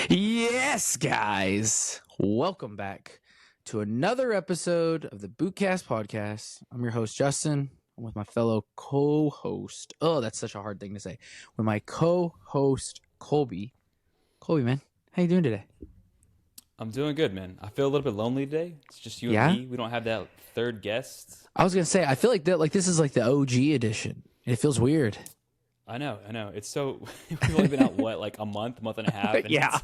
Yes, guys. Welcome back to another episode of the Bootcast podcast. I'm your host, Justin. I'm with my fellow co-host. Oh, that's such a hard thing to say. With my co-host, Colby. Colby, man, how you doing today? I'm doing good, man. I feel a little bit lonely today. It's just you and me. We don't have that third guest. I was gonna say, I feel like this is like the OG edition. It feels weird. I know. It's so we've only been out like a month and a half. And Yeah.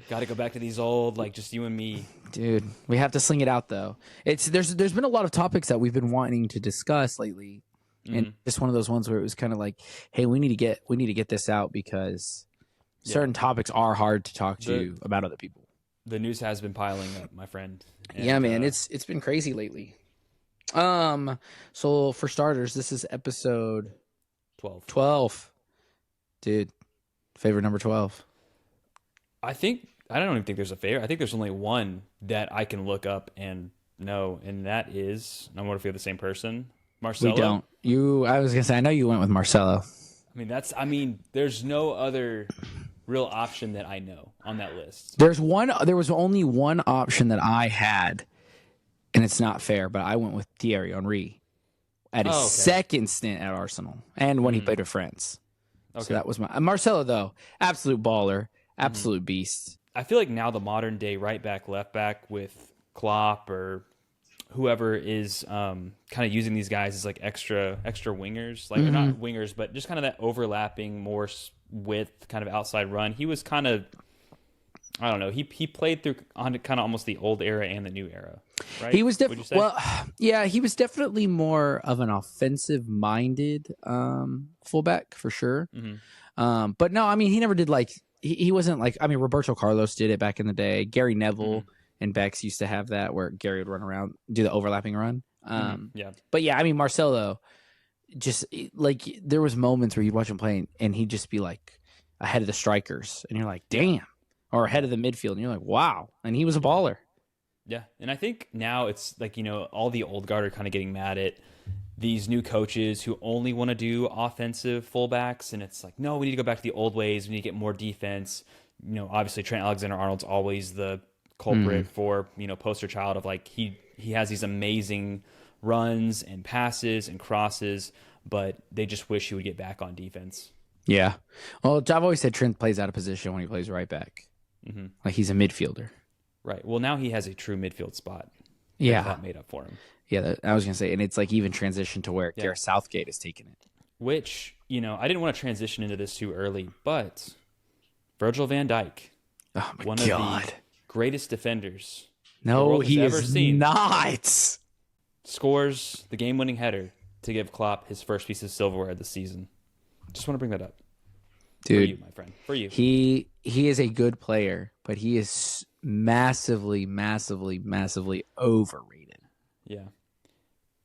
Got to go back to these old just you and me. Dude, we have to sling it out though. There's been a lot of topics that we've been wanting to discuss lately, and just one of those ones where it was kind of like, hey, we need to get this out because certain topics are hard to talk to about other people. The news has been piling up, my friend. And, yeah, man, it's been crazy lately. So for starters, this is episode 12. Dude, favorite number 12. I don't even think there's a favorite. I think there's only one that I can look up and know, and that is, I wonder if we have the same person, Marcelo. We don't. I was gonna say, I know you went with Marcelo. There's no other real option that I know on that list. There was only one option that I had, and it's not fair, but I went with Thierry Henry at his second stint at Arsenal and when he played with France. Okay. So that was my Marcelo, though. Absolute baller, absolute beast. I feel like now the modern day right back, left back with Klopp or whoever is kind of using these guys as like extra wingers, like not wingers, but just kind of that overlapping, more width kind of outside run. He was kind of, I don't know. He played through on kind of almost the old era and the new era, right? He was he was definitely more of an offensive-minded fullback for sure. But no, I mean, he never did he wasn't like, I mean, Roberto Carlos did it back in the day. Gary Neville and Bex used to have that where Gary would run around, do the overlapping run. But yeah, I mean, Marcelo, just like there was moments where you'd watch him play and he'd just be like ahead of the strikers, and you're like, damn. Or ahead of the midfield, and you're like, wow. And he was a baller. Yeah, and I think now it's like, all the old guard are kind of getting mad at these new coaches who only want to do offensive fullbacks, and it's like, no, we need to go back to the old ways. We need to get more defense. Obviously Trent Alexander-Arnold's always the culprit for, poster child of like he has these amazing runs and passes and crosses, but they just wish he would get back on defense. Yeah. Well, I've always said Trent plays out of position when he plays right back. Like he's a midfielder. Right. Well, now he has a true midfield spot. Yeah. That made up for him. Yeah, I was going to say, and it's like even transition to where Gareth Southgate has taken it. Which, I didn't want to transition into this too early, but Virgil van Dijk, one of the greatest defenders the world has ever seen, not scores the game-winning header to give Klopp his first piece of silverware of the season. Just want to bring that up. Dude, for you, my friend. For you. He is a good player, but he is massively, massively, massively overrated. Yeah.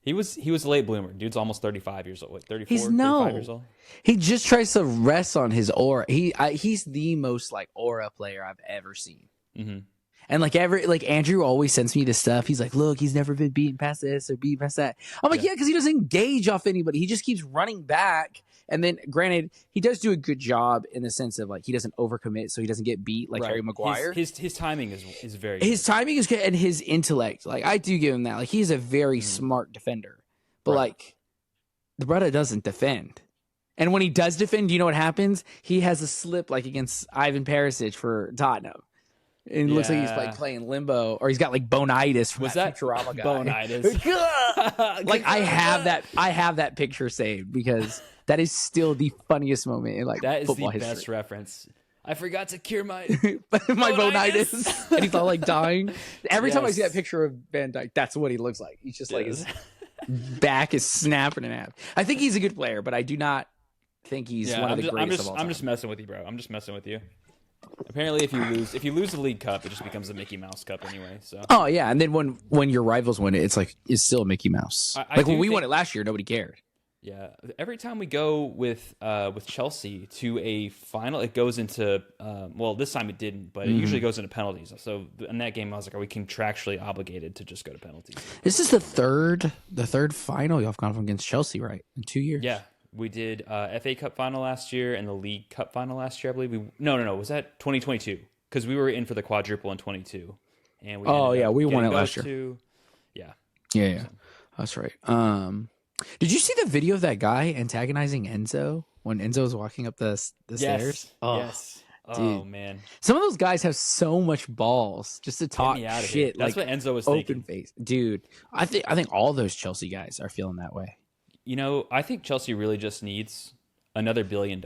He was a late bloomer. Dude's almost 35 years old. 34, He's 35 years old? He just tries to rest on his aura. He's the most like aura player I've ever seen. And like Andrew always sends me this stuff. He's like, look, he's never been beaten past this or beaten past that. I'm like, yeah, because he doesn't engage off anybody. He just keeps running back. And then, granted, he does do a good job in the sense of like he doesn't overcommit, so he doesn't get beat like Harry Maguire. His timing is very good. His timing is good, and his intellect, like I do give him that. Like he's a very smart defender, but like the brother doesn't defend. And when he does defend, do you know what happens? He has a slip like against Ivan Perisic for Tottenham. And it looks like he's like playing limbo, or he's got like bonitis from that Futurama guy. Bonitis. Like I have that picture saved because that is still the funniest moment in like that is football the history. Best reference. I forgot to cure my bonitis. And he's all like dying. Every time I see that picture of Van Dijk, that's what he looks like. He's just like his back is snapping in half. I think he's a good player, but I do not think he's one of the greatest of all time. I'm just messing with you, bro. I'm just messing with you. Apparently, if you lose the League Cup, it just becomes a Mickey Mouse Cup anyway. So. Oh yeah, and then when your rivals win it, it's still a Mickey Mouse. Like when we won it last year, nobody cared. Yeah, every time we go with Chelsea to a final, it goes into this time it didn't, but it usually goes into penalties. So in that game, I was like, are we contractually obligated to just go to penalties? This is the third final y'all have gone from against Chelsea, right? In 2 years. Yeah, we did FA Cup final last year and the League Cup final last year, I believe. No, was that 2022? because we were in for the quadruple in 22, and we Oh ended yeah, up we won getting it those last year. two. Yeah, Yeah, that's right. Did you see the video of that guy antagonizing Enzo when Enzo was walking up the stairs? Oh, yes. Oh dude, man, some of those guys have so much balls just to get talk me out of here. shit, That's like what Enzo was open thinking. face, dude. I think all those Chelsea guys are feeling that way. I think Chelsea really just needs another $1 billion.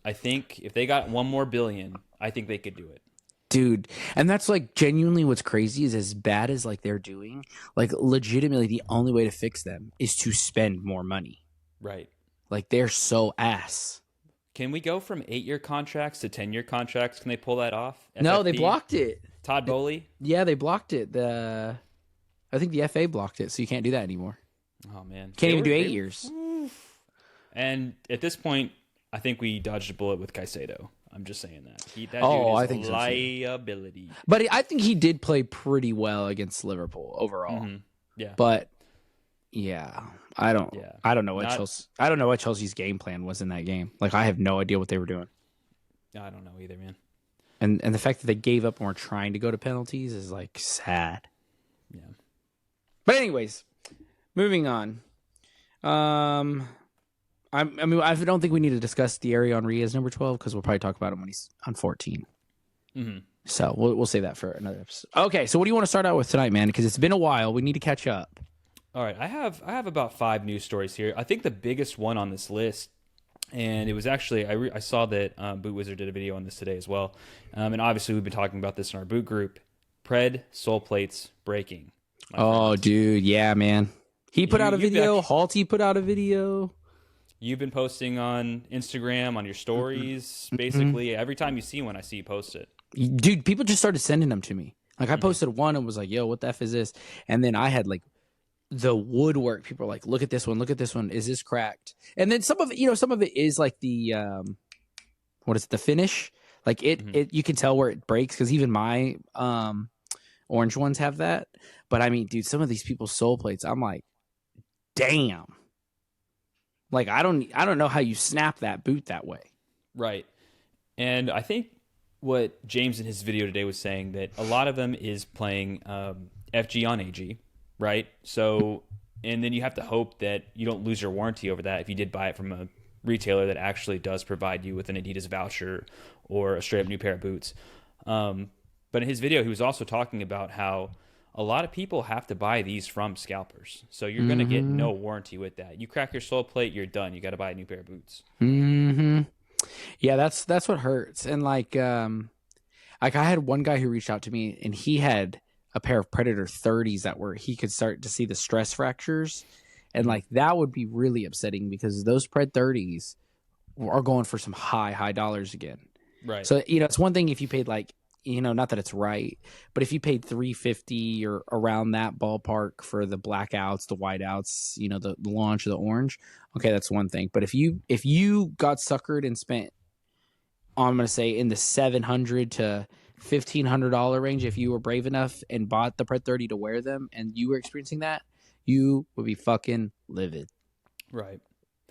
I think if they got one more billion, I think they could do it. Dude, and that's like genuinely what's crazy is as bad as like they're doing, like legitimately the only way to fix them is to spend more money. Right. Like they're so ass. Can we go from 8-year contracts to 10-year contracts? Can they pull that off? No, they FFP? blocked it. Todd Bowley? Yeah, they blocked it. I think the FA blocked it, so you can't do that anymore. Oh man. Can't even do 8 years. And at this point, I think we dodged a bullet with Caicedo. I'm just saying that. That dude I is think a so, too. liability. But I think he did play pretty well against Liverpool overall. Mm-hmm. Yeah. But yeah, I don't know what Chelsea's game plan was in that game. Like I have no idea what they were doing. I don't know either, man. And the fact that they gave up and were trying to go to penalties is like sad. Yeah. But anyways, moving on. I don't think we need to discuss Thierry Henry as number 12 because we'll probably talk about him when he's on 14. Mm-hmm. So we'll save that for another episode. Okay, so what do you want to start out with tonight, man? Because it's been a while. We need to catch up. All right, I have about 5 news stories here. I think the biggest one on this list, and it was actually I saw that Boot Wizard did a video on this today as well, and obviously we've been talking about this in our boot group. Pred soleplates breaking. Oh, dude, yeah, man. He put out a video. Halty put out a video. You've been posting on Instagram, on your stories. Basically, every time you see one, I see you post it. Dude, people just started sending them to me. Like, I posted one and was like, yo, what the F is this? And then I had, like, the woodwork. People are like, look at this one. Look at this one. Is this cracked? And then some of it is, like, the, the finish? Like, it you can tell where it breaks because even my orange ones have that. But, I mean, dude, some of these people's sole plates, I'm like, damn. Like, I don't know how you snap that boot that way. Right. And I think what James in his video today was saying that a lot of them is playing FG on AG, right? So, and then you have to hope that you don't lose your warranty over that if you did buy it from a retailer that actually does provide you with an Adidas voucher or a straight up new pair of boots. But in his video, he was also talking about how a lot of people have to buy these from scalpers. So you're going to get no warranty with that. You crack your sole plate, you're done. You got to buy a new pair of boots. Mm-hmm. Yeah, that's what hurts. And like I had one guy who reached out to me and he had a pair of Predator 30s that were he could start to see the stress fractures. And like that would be really upsetting because those Pred 30s are going for some high dollars again. Right. So, it's one thing if you paid like, not that it's right, but if you paid $350 or around that ballpark for the blackouts, the whiteouts, the launch of the orange, okay, that's one thing. But if you got suckered and spent, I'm going to say in the $700 to $1,500 range, if you were brave enough and bought the Pred 30 to wear them and you were experiencing that, you would be fucking livid. Right.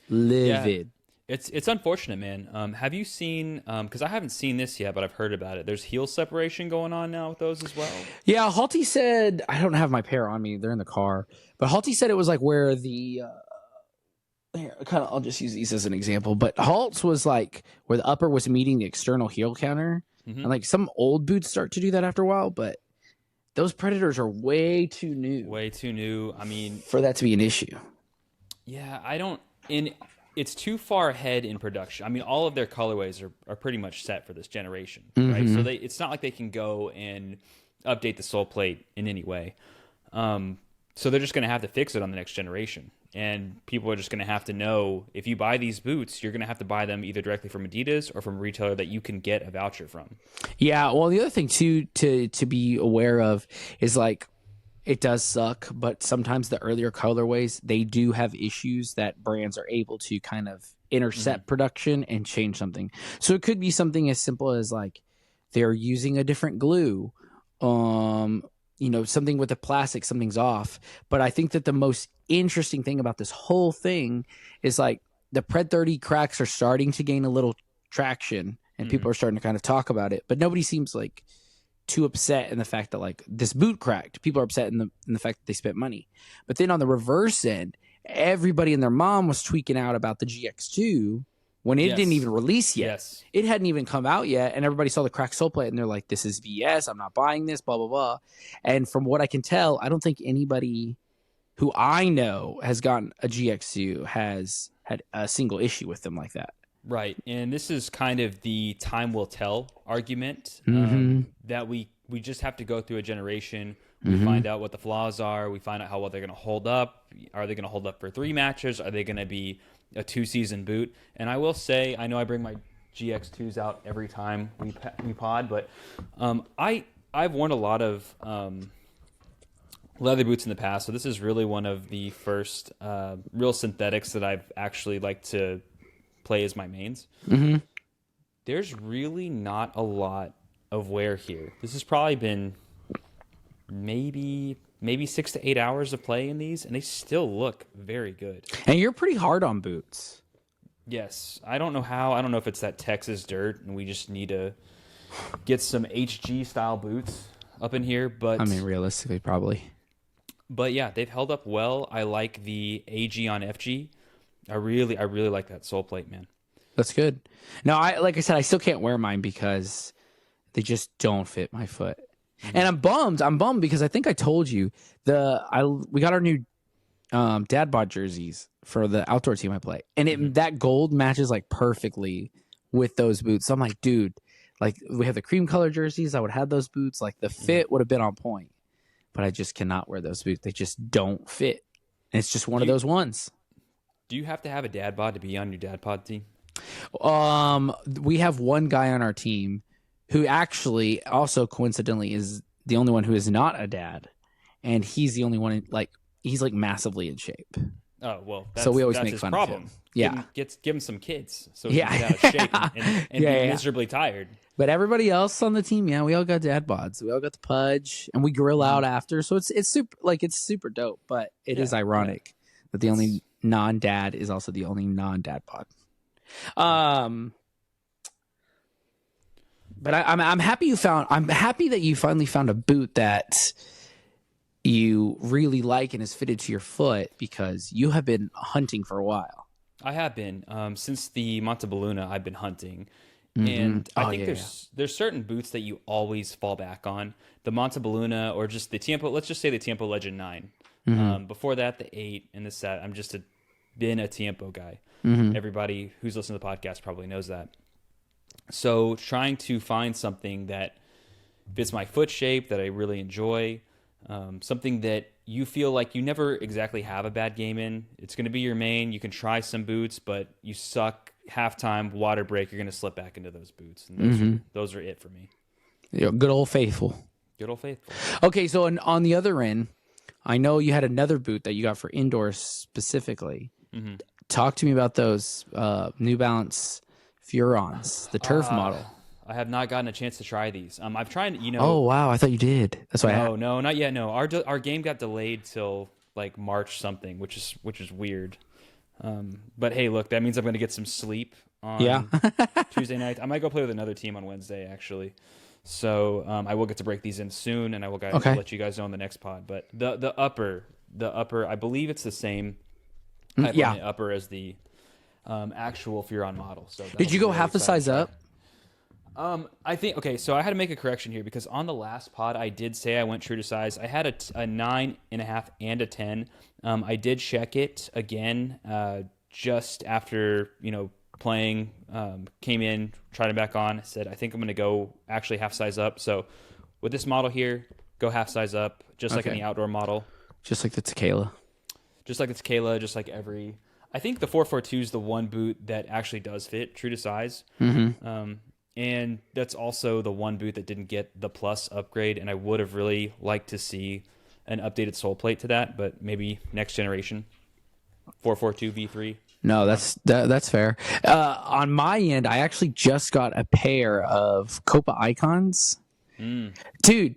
Livid. Yeah. It's unfortunate, man. Have you seen, because I haven't seen this yet, but I've heard about it. There's heel separation going on now with those as well. Yeah, Halty said, I don't have my pair on me. They're in the car. But Halty said it was like where the, I'll just use these as an example. But Halt's was like where the upper was meeting the external heel counter. Mm-hmm. And like some old boots start to do that after a while. But those Predators are way too new. Way too new. I mean, for that to be an issue. Yeah, it's too far ahead in production. I mean, all of their colorways are pretty much set for this generation, right? So it's not like they can go and update the sole plate in any way. So they're just going to have to fix it on the next generation. And people are just going to have to know if you buy these boots, you're going to have to buy them either directly from Adidas or from a retailer that you can get a voucher from. Yeah, well, the other thing too to be aware of is like, it does suck, but sometimes the earlier colorways, they do have issues that brands are able to kind of intercept production and change something. So it could be something as simple as like they're using a different glue, something with the plastic, something's off. But I think that the most interesting thing about this whole thing is like the Pred 30 cracks are starting to gain a little traction and people are starting to kind of talk about it, but nobody seems like too upset in the fact that like this boot cracked. People are upset in the fact that they spent money. But then on the reverse end, everybody and their mom was tweaking out about the GX2 when it didn't even release yet. Yes. It hadn't even come out yet, and everybody saw the cracked sole plate, and they're like, this is BS. I'm not buying this, blah, blah, blah. And from what I can tell, I don't think anybody who I know has gotten a GX2 has had a single issue with them like that. Right. And this is kind of the time will tell argument that we just have to go through a generation. We find out what the flaws are. We find out how well they're going to hold up. Are they going to hold up for 3 matches? Are they going to be a 2-season boot? And I will say, I know I bring my GX2s out every time we pod, but I've worn a lot of leather boots in the past, so this is really one of the first real synthetics that I've actually liked to play as my mains. There's really not a lot of wear here. This has probably been maybe 6 to 8 hours of play in these, and they still look very good. And you're pretty hard on boots. Yes. I don't know how. I don't know if it's that Texas dirt, and we just need to get some HG-style boots up in here. But I mean, realistically, probably. But yeah, they've held up well. I like the AG on FG. I really like that sole plate, man. That's good. No, like I said, I still can't wear mine because they just don't fit my foot. And I'm bummed. I'm bummed because I think I told you we got our new dad bod jerseys for the outdoor team I play, and that gold matches like perfectly with those boots. So I'm like, dude, like we have the cream color jerseys. I would have those boots. Like the fit would have been on point, but I just cannot wear those boots. They just don't fit. And it's just one of those ones. Do you have to have a dad bod to be on your dad pod team? We have one guy on our team who actually also coincidentally is the only one who is not a dad, and he's the only one he's like massively in shape. Oh well, so we always that's make his fun problem. of him. Yeah, give him some kids so he can get out of shape and be miserably tired. But everybody else on the team, we all got dad bods. We all got the pudge, and we grill out after. So it's super dope. But it is ironic that the only non-dad is also the only non-dad bod. But I'm happy I'm happy that you finally found a boot that you really like and is fitted to your foot, because you have been hunting for a while. I have been since the Montebelluna. I've been hunting, and I think there's certain boots that you always fall back on. The Montebelluna or just the Tiempo. Let's just say the Tiempo Legend 9. Before that, the 8 and the set. I'm just been a Tiempo guy. Everybody who's listened to the podcast probably knows that. So trying to find something that fits my foot shape that I really enjoy, something that you feel like you never exactly have a bad game in. It's going to be your main. You can try some boots, but you suck halftime, water break, you're going to slip back into those boots. And those are it for me. Good old faithful. Good old faithful. Okay, so on the other end, I know you had another boot that you got for indoors specifically. Talk to me about those New Balance Furons, the turf model. I have not gotten a chance to try these. I've tried, Oh wow, I thought you did. That's why. No, not yet. No, our game got delayed till like March something, which is weird. But hey, look, that means I'm going to get some sleep on Tuesday night. I might go play with another team on Wednesday actually. So I will get to break these in soon, and I will let you guys know on the next pod. But the upper, I believe it's the same. The upper as the actual Furon model. So did you go half the size up? I think okay. So I had to make a correction here because on the last pod I did say I went true to size. I had a 9.5 and a 10. I did check it again just after playing. Came in, tried it back on. Said I think I'm going to go actually half size up. So with this model here, go half size up, just like in the outdoor model, just like the Tequila. Just like the Tequila, just like every... I think the 442 is the one boot that actually does fit true to size. And that's also the one boot that didn't get the Plus upgrade, and I would have really liked to see an updated sole plate to that, but maybe next generation. 442 V3. No, that's fair. On my end, I actually just got a pair of Copa Icons. Dude,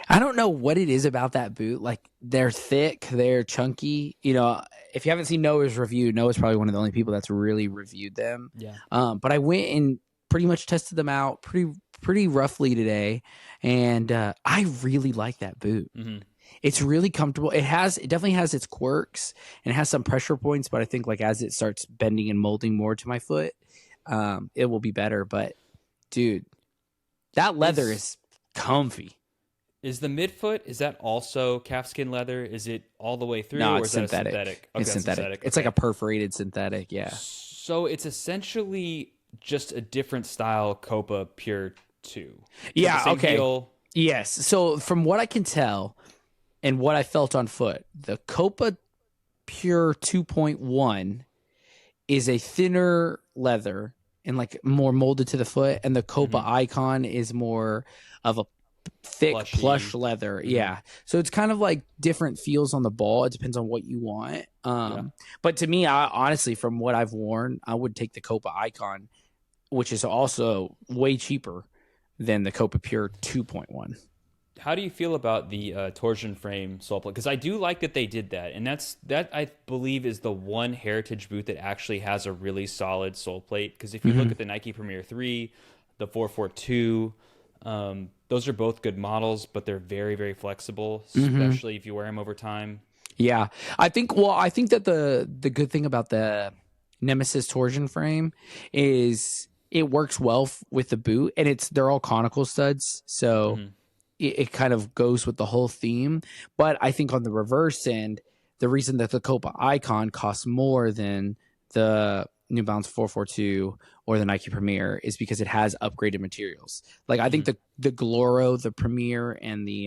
I don't know what it is about that boot. Like, they're thick, they're chunky. If you haven't seen Noah's review, Noah's probably one of the only people that's really reviewed them. Yeah. But I went and pretty much tested them out pretty roughly today, and I really like that boot. Mm-hmm. It's really comfortable. It definitely has its quirks and it has some pressure points, but I think like as it starts bending and molding more to my foot, it will be better. But dude, that leather is comfy. Is the midfoot, is that also calfskin leather? Is it all the way through? No, or it's is that synthetic. A synthetic? Okay, it's synthetic. It's like a perforated synthetic. Yeah. So it's essentially just a different style Copa Pure 2. Yeah. Okay. Heel. Yes. So from what I can tell and what I felt on foot, the Copa Pure 2.1 is a thinner leather and like more molded to the foot, and the Copa Icon is more of a thick plush leather. Yeah. So it's kind of like different feels on the ball. It depends on what you want. But to me, I honestly, from what I've worn, I would take the Copa Icon, which is also way cheaper than the Copa Pure 2.1. How do you feel about the torsion frame sole plate? Because I do like that they did that, and that I believe is the one heritage boot that actually has a really solid sole plate. Because if you look at the Nike Premier 3, the 442, those are both good models, but they're very, very flexible, especially if you wear them over time. Yeah, I think that the good thing about the Nemesis torsion frame is it works well with the boot, and they're all conical studs, so it kind of goes with the whole theme. But I think on the reverse end, the reason that the Copa Icon costs more than the New Balance 442 or the Nike Premier is because it has upgraded materials. Like I think the Gloro, the Premier, and the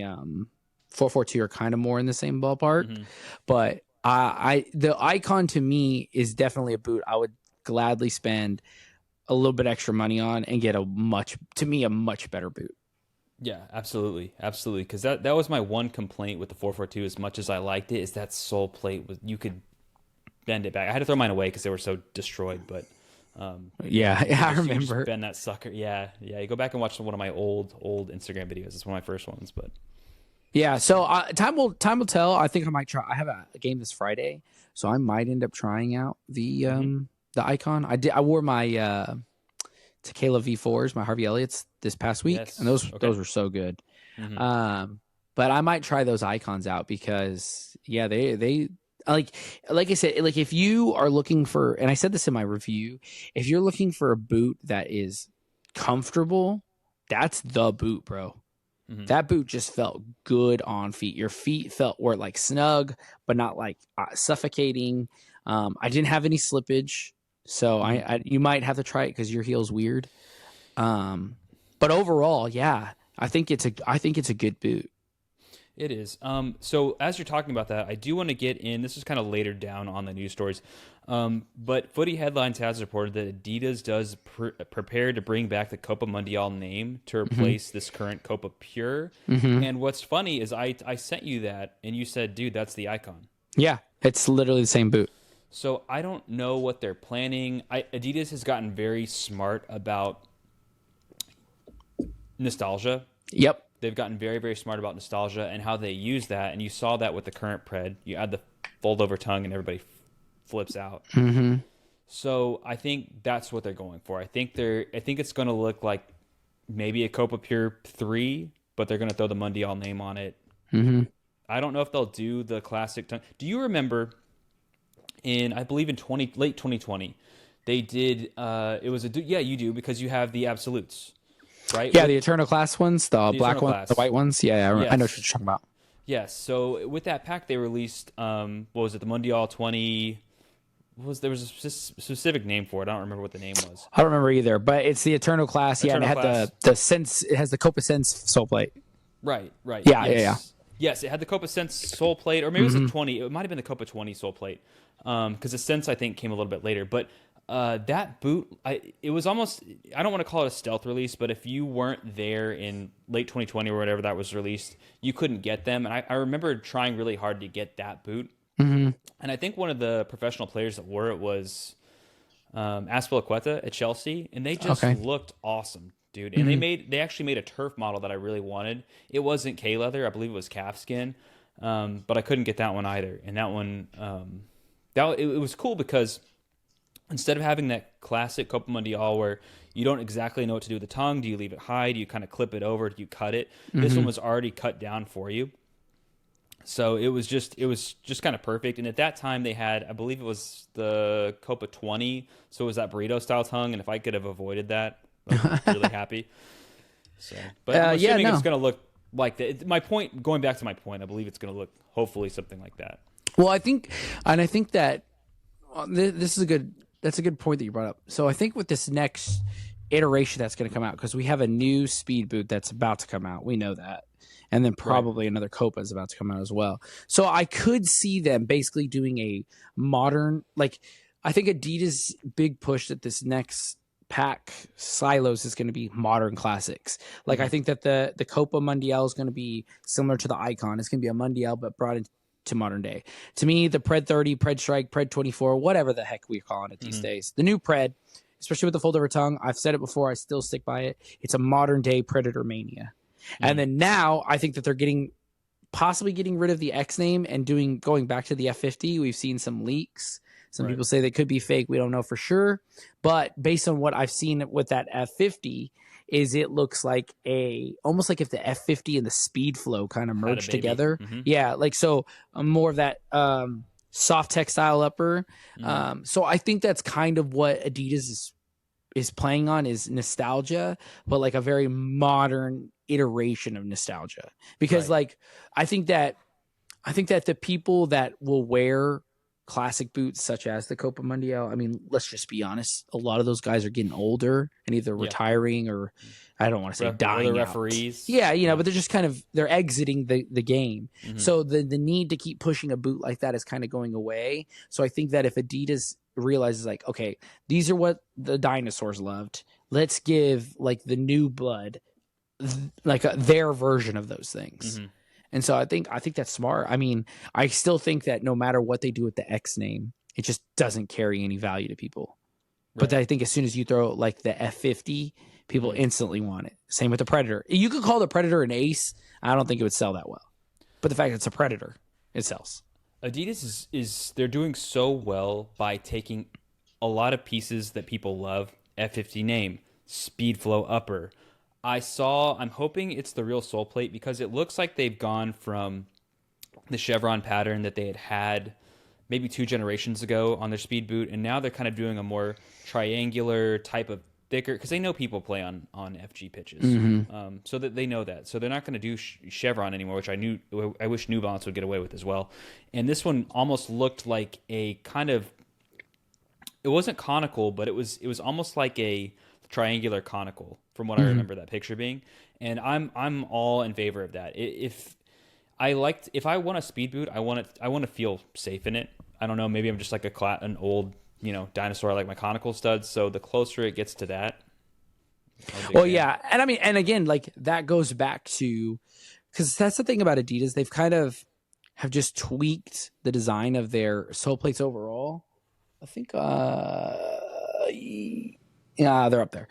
442 are kind of more in the same ballpark. But the Icon to me is definitely a boot I would gladly spend a little bit extra money on and get a much better boot. Yeah, absolutely. Because that was my one complaint with the 442. As much as I liked it, is that sole plate you could bend it back. I had to throw mine away because they were so destroyed. But I remember bend that sucker. Yeah. You go back and watch one of my old Instagram videos. It's one of my first ones. But yeah, so time will tell. I think I might try. I have a game this Friday, so I might end up trying out the Icon. I wore my Tequila V4s, my Harvey Elliott's this past week, and those were so good. But I might try those Icons out because they like I said, like if you are looking for, and I said this in my review, if you're looking for a boot that is comfortable, that's the boot, bro. That boot just felt good on feet. Your feet were like snug, but not like suffocating. I didn't have any slippage. So you might have to try it because your heel's weird. But overall, yeah, I think it's a good boot. It is. So as you're talking about that, I do want to get in. This is kind of later down on the news stories. But Footy Headlines has reported that Adidas does prepare to bring back the Copa Mundial name to replace this current Copa Pure. And what's funny is I sent you that, and you said, dude, that's the Icon. Yeah, it's literally the same boot. So I don't know what they're planning. Adidas has gotten very smart about nostalgia. Yep. They've gotten very, very smart about nostalgia and how they use that. And you saw that with the current Pred. You add the fold over tongue and everybody flips out. So I think that's what they're going for. I think it's going to look like maybe a Copa Pure 3, but they're going to throw the Mundial name on it. I don't know if they'll do the classic tongue. Do you remember I believe in late 2020, they did, you do, because you have the Absolutes, right? Yeah, the Eternal Class ones, the black ones, the white ones. Yeah, I know what you're talking about. Yes, so with that pack, they released, what was it, the Mundial 20, there was a specific name for it. I don't remember what the name was. I don't remember either, but it's the Eternal Class. And it had the Sense, it has the Copa Sense sole plate. Right. Yeah. Yes, it had the Copa Sense sole plate, or maybe it was the 20. It might have been the Copa 20 sole plate, because the Sense, I think, came a little bit later. But that boot, it was almost, I don't want to call it a stealth release, but if you weren't there in late 2020 or whatever that was released, you couldn't get them. And I remember trying really hard to get that boot. And I think one of the professional players that wore it was Azpilicueta at Chelsea, and they just looked awesome. Dude, and they actually made a turf model that I really wanted. It wasn't K leather, I believe it was calfskin, but I couldn't get that one either. And that one, it was cool because instead of having that classic Copa Mundial where you don't exactly know what to do with the tongue, do you leave it high? Do you kind of clip it over? Do you cut it? This one was already cut down for you. So it was just kind of perfect. And at that time they had, I believe it was the Copa 20. So it was that burrito style tongue. And if I could have avoided that, I'm really happy. So, but I'm assuming it's going to look like that. My point, going back to my point, I believe it's going to look hopefully something like that. Well, I think that this is that's a good point that you brought up. So I think with this next iteration that's going to come out, because we have a new speed boot that's about to come out. We know that. And then probably another Copa is about to come out as well. So I could see them basically doing a modern, like, I think Adidas' big push that this next pack silos is going to be modern classics. Like, I think that the Copa Mundial is going to be similar to the Icon. It's going to be a Mundial, but brought into modern day. To me, the Pred 30, Pred Strike, Pred 24, whatever the heck we're calling it these days, the new Pred, especially with the fold over tongue, I've said it before, I still stick by it. It's a modern day Predator mania. And then now I think that they're possibly getting rid of the X name and going back to the F50. We've seen some leaks. Some people say they could be fake. We don't know for sure. But based on what I've seen with that F50, is it looks like almost like if the F50 and the Speed Flow kind of merged together. Yeah, like so more of that soft textile upper. So I think that's kind of what Adidas is playing on, is nostalgia, but like a very modern iteration of nostalgia. Because like I think that the people that will wear classic boots such as the Copa Mundial, I mean, let's just be honest, a lot of those guys are getting older and either retiring or, I don't want to say dying out. Referees. Yeah, but they're just kind of, they're exiting the game. So the need to keep pushing a boot like that is kind of going away. So I think that if Adidas realizes like, okay, these are what the dinosaurs loved, let's give like the new blood like their version of those things. And so I think that's smart. I mean, I still think that no matter what they do with the X name, it just doesn't carry any value to people. But I think as soon as you throw like the F50, people instantly want it. Same with the Predator. You could call the Predator an ace. I don't think it would sell that well. But the fact that it's a Predator, it sells. Adidas is they're doing so well by taking a lot of pieces that people love. F50 name, Speed Flow upper. I'm hoping it's the real soleplate, because it looks like they've gone from the chevron pattern that they had maybe 2 generations ago on their speed boot, and now they're kind of doing a more triangular type of thicker, because they know people play on FG pitches, so that they know that. So they're not going to do chevron anymore, which I wish New Balance would get away with as well. And this one almost looked like a kind of, it wasn't conical, but it was almost like a triangular conical from what I remember that picture being. And I'm all in favor of that. If I want a speed boot, I want to feel safe in it. I don't know, maybe I'm just like an old, dinosaur. I like my conical studs, so the closer it gets to that. Well, yeah. And I mean, and again, like that goes back to, because that's the thing about Adidas, they've kind of have just tweaked the design of their sole plates overall. I think yeah, they're up there.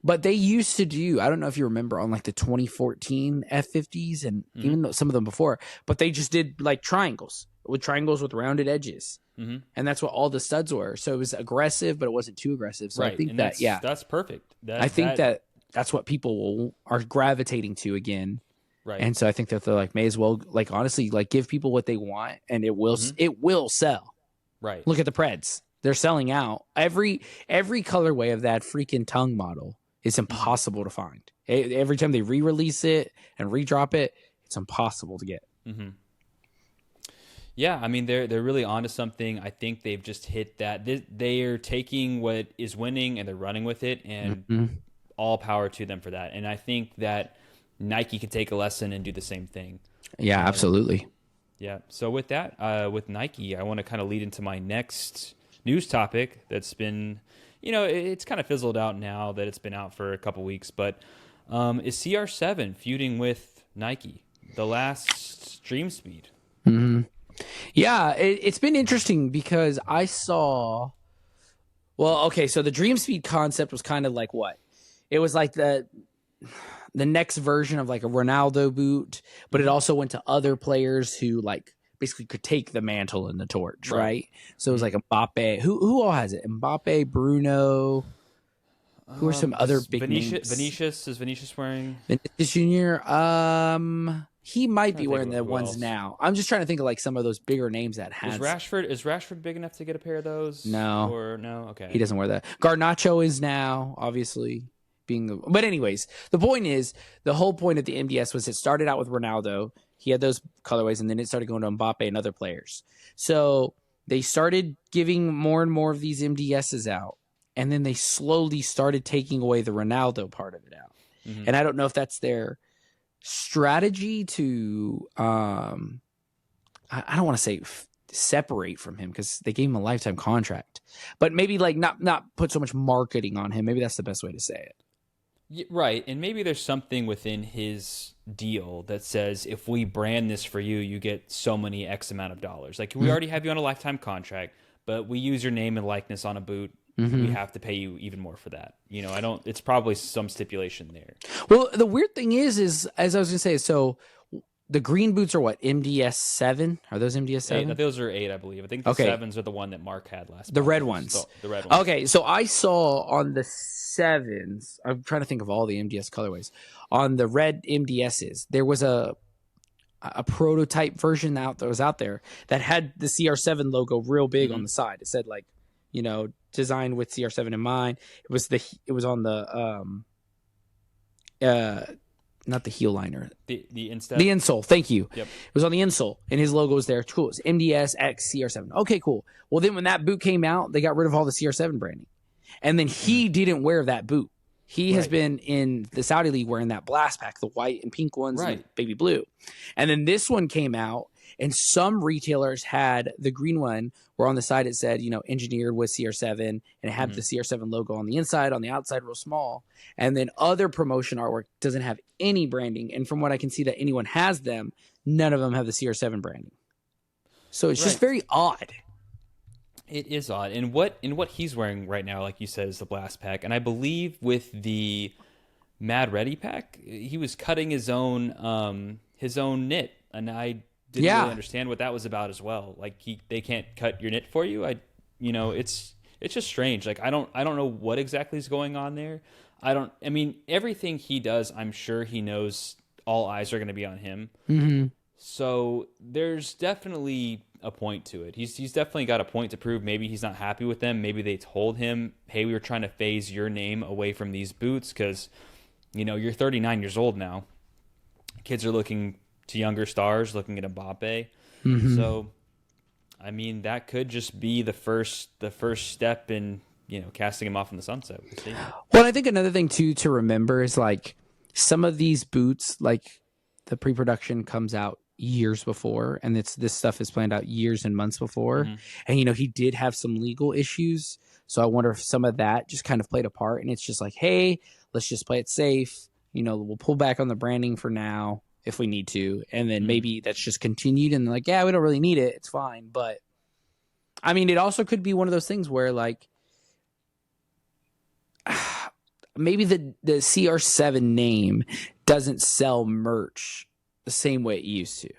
But they used to do, I don't know if you remember, on like the 2014 F50s and even some of them before, but they just did like triangles with rounded edges. And that's what all the studs were. So it was aggressive, but it wasn't too aggressive. So I think that's perfect. That's what people are gravitating to again. Right. And so I think that they're like, may as well, like, honestly, like give people what they want, and it will sell. Right. Look at the Preds. They're selling out. Every colorway of that freaking tongue model is impossible to find. Every time they re-release it and redrop it, it's impossible to get. Yeah, I mean, they're really onto something. I think they've just hit that. They are taking what is winning and they're running with it, and all power to them for that. And I think that Nike could take a lesson and do the same thing. Yeah, absolutely. Yeah. So with that, with Nike, I want to kind of lead into my next news topic that's been, it's kind of fizzled out now that it's been out for a couple weeks, but is CR7 feuding with Nike, the last Dream Speed? Yeah, it's been interesting because I saw, so the Dream Speed concept was kind of like what? It was like the next version of like a Ronaldo boot, but it also went to other players who like basically could take the mantle and the torch, right? So it was like Mbappe. Who all has it? Mbappe, Bruno. Who are some other big names? Is Vinicius wearing Vinicius Junior. He might be wearing the who ones else. now. I'm just trying to think of like some of those bigger names that has. Is Rashford big enough to get a pair of those? No. Or no? Okay. He doesn't wear that. Garnacho is now, obviously, but anyways, the point is, the whole point of the MDS was it started out with Ronaldo. He had those colorways, and then it started going to Mbappe and other players. So they started giving more and more of these MDSs out, and then they slowly started taking away the Ronaldo part of it out. Mm-hmm. And I don't know if that's their strategy to, I don't want to say separate from him because they gave him a lifetime contract, but maybe like not put so much marketing on him. Maybe that's the best way to say it. Yeah, right. And maybe there's something within his deal that says if we brand this for you, you get so many X amount of dollars. Like we already have you on a lifetime contract, but we use your name and likeness on a boot. We have to pay you even more for that. You know, it's probably some stipulation there. Well, the weird thing is as I was going to say, so the green boots are what? MDS 7? Are those MDS 7? Those are 8, I believe. I think the 7s are the one that Mark had last. The red ones. The red ones. Okay, so I saw on the 7s, I'm trying to think of all the MDS colorways. On the red MDSs, there was a prototype version that was out there that had the CR7 logo real big on the side. It said like, you know, designed with CR7 in mind. It was on the not the heel liner. The instep. The insole. Thank you. Yep. It was on the insole, and his logo was there. Cool. It was MDS X CR7. Okay, cool. Well, then when that boot came out, they got rid of all the CR7 branding, and then he didn't wear that boot. He has been in the Saudi League wearing that blast pack, the white and pink ones, and the baby blue. And then this one came out, and some retailers had the green one where on the side it said, you know, engineered with CR7, and it had the CR7 logo on the inside, on the outside real small. And then other promotion artwork doesn't have any branding. And from what I can see that anyone has them, none of them have the CR7 branding. So it's just very odd. It is odd. And what he's wearing right now, like you said, is the blast pack. And I believe with the Mad Ready pack, he was cutting his own knit. And I didn't really understand what that was about as well. Like they can't cut your knit for you. It's just strange. Like I don't know what exactly is going on there. I mean, everything he does, I'm sure he knows all eyes are going to be on him. Mm-hmm. So there's definitely a point to it. He's definitely got a point to prove. Maybe he's not happy with them. Maybe they told him, hey, we were trying to phase your name away from these boots because, you know, you're 39 years old now. Kids are looking to younger stars, looking at Mbappe. Mm-hmm. So, I mean, that could just be the first step in, you know, casting him off in the sunset. We'll see. Well, I think another thing too to remember is like some of these boots, like the pre-production comes out years before, and this stuff is planned out years and months before. Mm-hmm. And you know, he did have some legal issues, so I wonder if some of that just kind of played a part. And it's just like, hey, let's just play it safe. You know, we'll pull back on the branding for now if we need to, and then maybe that's just continued. And like, yeah, we don't really need it. It's fine. But I mean, it also could be one of those things where like maybe the CR7 name doesn't sell merch the same way it used to.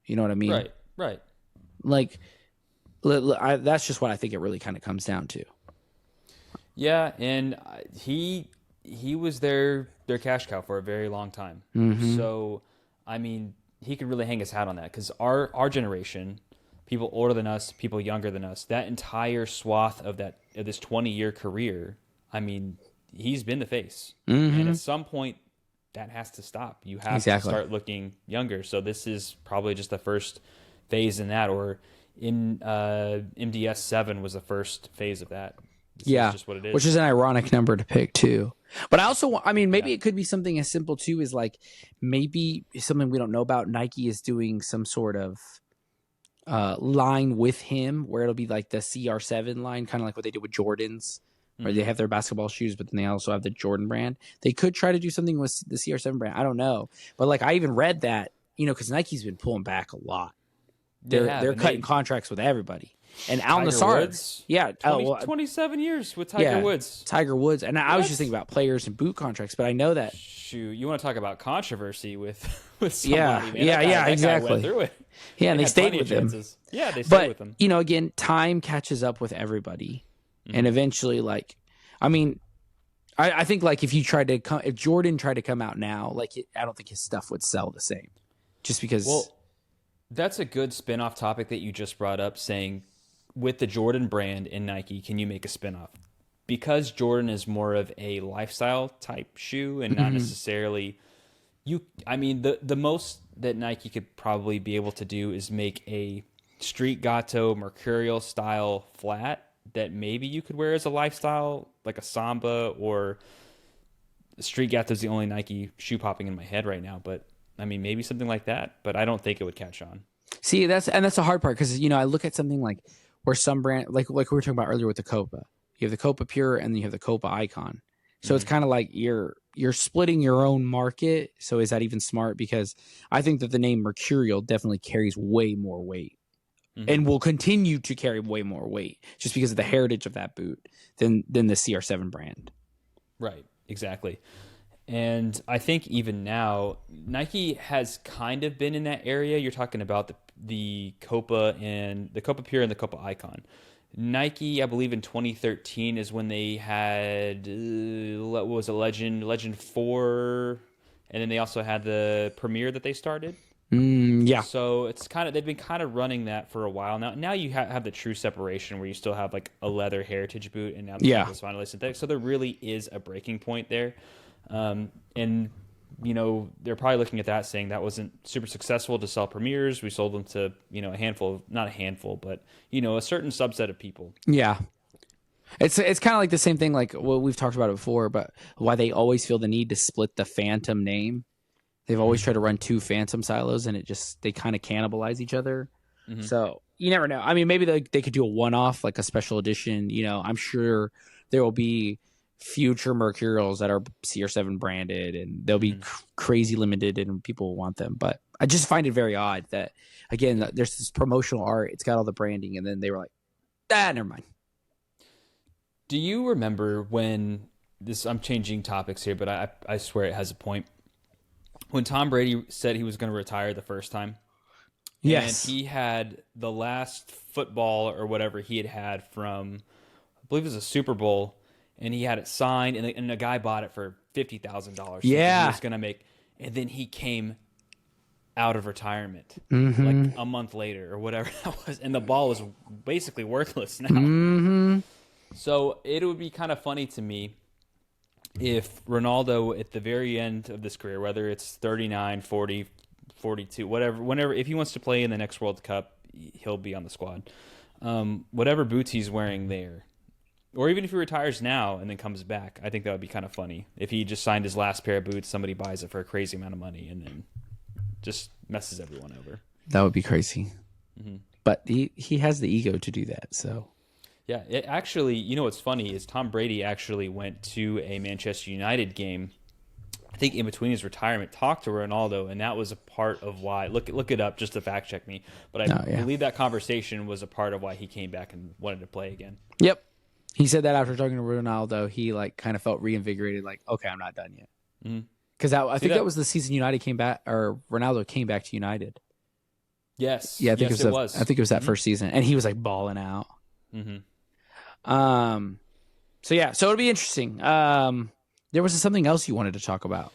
You know what I mean? Right. Like, that's just what I think it really kind of comes down to. Yeah, and he was their cash cow for a very long time. Mm-hmm. So, I mean, he could really hang his hat on that because our generation, people older than us, people younger than us, that entire swath of this 20-year career, I mean, he's been the face. Mm-hmm. And at some point, that has to stop. You have to start looking younger. So this is probably just the first phase in that, or in MDS 7 was the first phase of that. This is just what it is. Which is an ironic number to pick too. But I also, I mean, maybe it could be something as simple too as like maybe something we don't know about. Nike is doing some sort of line with him where it'll be like the CR7 line, kind of like what they did with Jordans. Or they have their basketball shoes, but then they also have the Jordan brand. They could try to do something with the CR7 brand. I don't know. But, like, I even read that, you know, because Nike's been pulling back a lot. They're cutting contracts with everybody. And Al Tiger Nassar, Woods? yeah, 27 years with Tiger Woods. Tiger Woods. And I was just thinking about players and boot contracts, but I know that. Shoot, you want to talk about controversy with somebody? Yeah, man. yeah, that exactly. guy went through it. Yeah, and they stayed with him. Yeah, they stayed with him. You know, again, time catches up with everybody, and eventually, like, I mean, I think like if Jordan tried to come out now, like I don't think his stuff would sell the same, just because. Well, that's a good spin-off topic that you just brought up, saying with the Jordan brand in Nike, can you make a spin-off? Because Jordan is more of a lifestyle type shoe and not necessarily the most that Nike could probably be able to do is make a street gato mercurial style flat that maybe you could wear as a lifestyle, like a Samba, or street gato is the only Nike shoe popping in my head right now, but I mean, maybe something like that, but I don't think it would catch on. See, that's the hard part, because, you know, I look at something like where some brand, like we were talking about earlier with the Copa, you have the Copa Pure and then you have the Copa Icon. So it's kind of like you're splitting your own market. So is that even smart? Because I think that the name Mercurial definitely carries way more weight and will continue to carry way more weight just because of the heritage of that boot than the CR7 brand. Right, exactly. And I think even now, Nike has kind of been in that area. You're talking about the Copa and the Copa Pure and the Copa Icon. Nike, I believe in 2013 is when they had what was a Legend 4, and then they also had the Premier that they started. Yeah. So it's they've been kind of running that for a while now. Now you have the true separation where you still have like a leather heritage boot, and now it's finally synthetic. So there really is a breaking point there. And you know, they're probably looking at that saying that wasn't super successful to sell Premiers. We sold them to, you know, not a handful, but, you know, a certain subset of people. Yeah. It's kind of like the same thing, like what we've talked about it before, but why they always feel the need to split the Phantom name. They've always tried to run two Phantom silos, and they kind of cannibalize each other. So you never know. I mean, maybe they could do a one-off, like a special edition. You know, I'm sure there will be future Mercurials that are CR7 branded, and they'll be crazy limited, and people will want them. But I just find it very odd that, again, there's this promotional art. It's got all the branding, and then they were like, never mind. Do you remember when I'm changing topics here, but I swear it has a point. When Tom Brady said he was going to retire the first time. Yes. And he had the last football or whatever he had from, I believe it was a Super Bowl, and he had it signed, and a guy bought it for $50,000. Yeah. He was going to make, and then he came out of retirement like a month later or whatever that was, and the ball was basically worthless now. So it would be kind of funny to me if Ronaldo at the very end of this career, whether it's 39, 40, 42, whenever, if he wants to play in the next World Cup, he'll be on the squad. Whatever boots he's wearing there, or even if he retires now and then comes back, I think that would be kind of funny. If he just signed his last pair of boots, somebody buys it for a crazy amount of money and then just messes everyone over. That would be crazy. But he has the ego to do that, so. Yeah, it actually, you know what's funny is Tom Brady actually went to a Manchester United game, I think in between his retirement, talked to Ronaldo, and that was a part of why, look it up just to fact check me, but I believe that conversation was a part of why he came back and wanted to play again. Yep. He said that after talking to Ronaldo, he like kind of felt reinvigorated, like, okay, I'm not done yet. Because I think that was the season United came back, or Ronaldo came back to United. Yes. Yeah, I think it was. I think it was that first season, and he was like balling out. So yeah, so it'll be interesting. There was something else you wanted to talk about.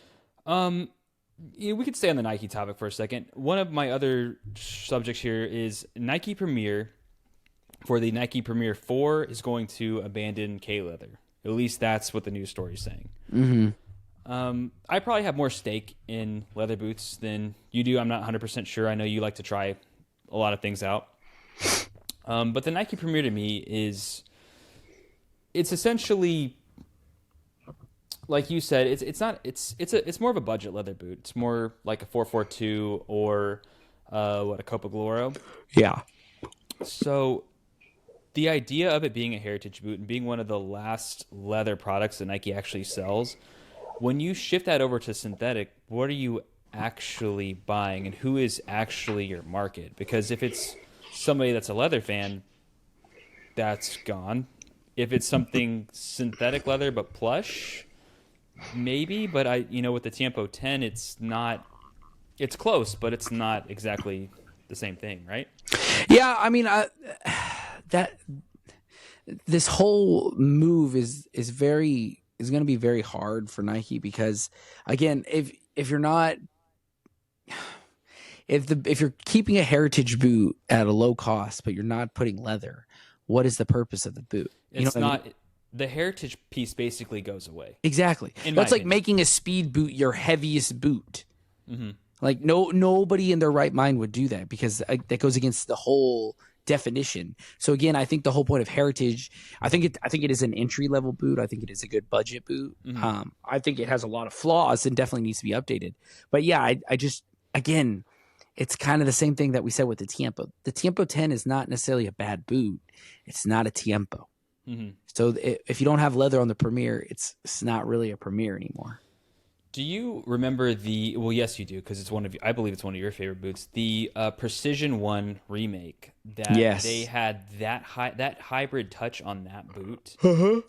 We could stay on the Nike topic for a second. One of my other subjects here is Nike Premier. For the Nike Premier 4 is going to abandon K-Leather. At least that's what the news story is saying. I probably have more stake in leather boots than you do. I'm not 100% sure. I know you like to try a lot of things out. But the Nike Premier to me it's essentially, like you said, it's more of a budget leather boot. It's more like a 442 or a Copa Gloro. Yeah. So the idea of it being a heritage boot and being one of the last leather products that Nike actually sells, when you shift that over to synthetic, what are you actually buying, and who is actually your market? Because if it's somebody that's a leather fan, that's gone. If it's something synthetic leather but plush, maybe. But with the Tiempo 10, it's not. It's close, but it's not exactly the same thing, right? Yeah, I mean, that this whole move is going to be very hard for Nike because, again, if you're not if you're keeping a heritage boot at a low cost, but you're not putting leather, what is the purpose of the boot? It's not. I mean? The heritage piece basically goes away. Exactly. That's like making a speed boot your heaviest boot. Mm-hmm. Like nobody in their right mind would do that because that goes against the whole definition. So again, I think the whole point of heritage, I think it is an entry level boot. I think it is a good budget boot. Mm-hmm. I think it has a lot of flaws and definitely needs to be updated. But yeah, I just, again, it's kind of the same thing that we said with the Tiempo. The Tiempo 10 is not necessarily a bad boot. It's not a Tiempo. Mm-hmm. So if you don't have leather on the Premier, it's not really a Premier anymore. Do you remember well, yes, you do, because I believe it's one of your favorite boots. The Precision 1 remake that they had that hybrid touch on that boot.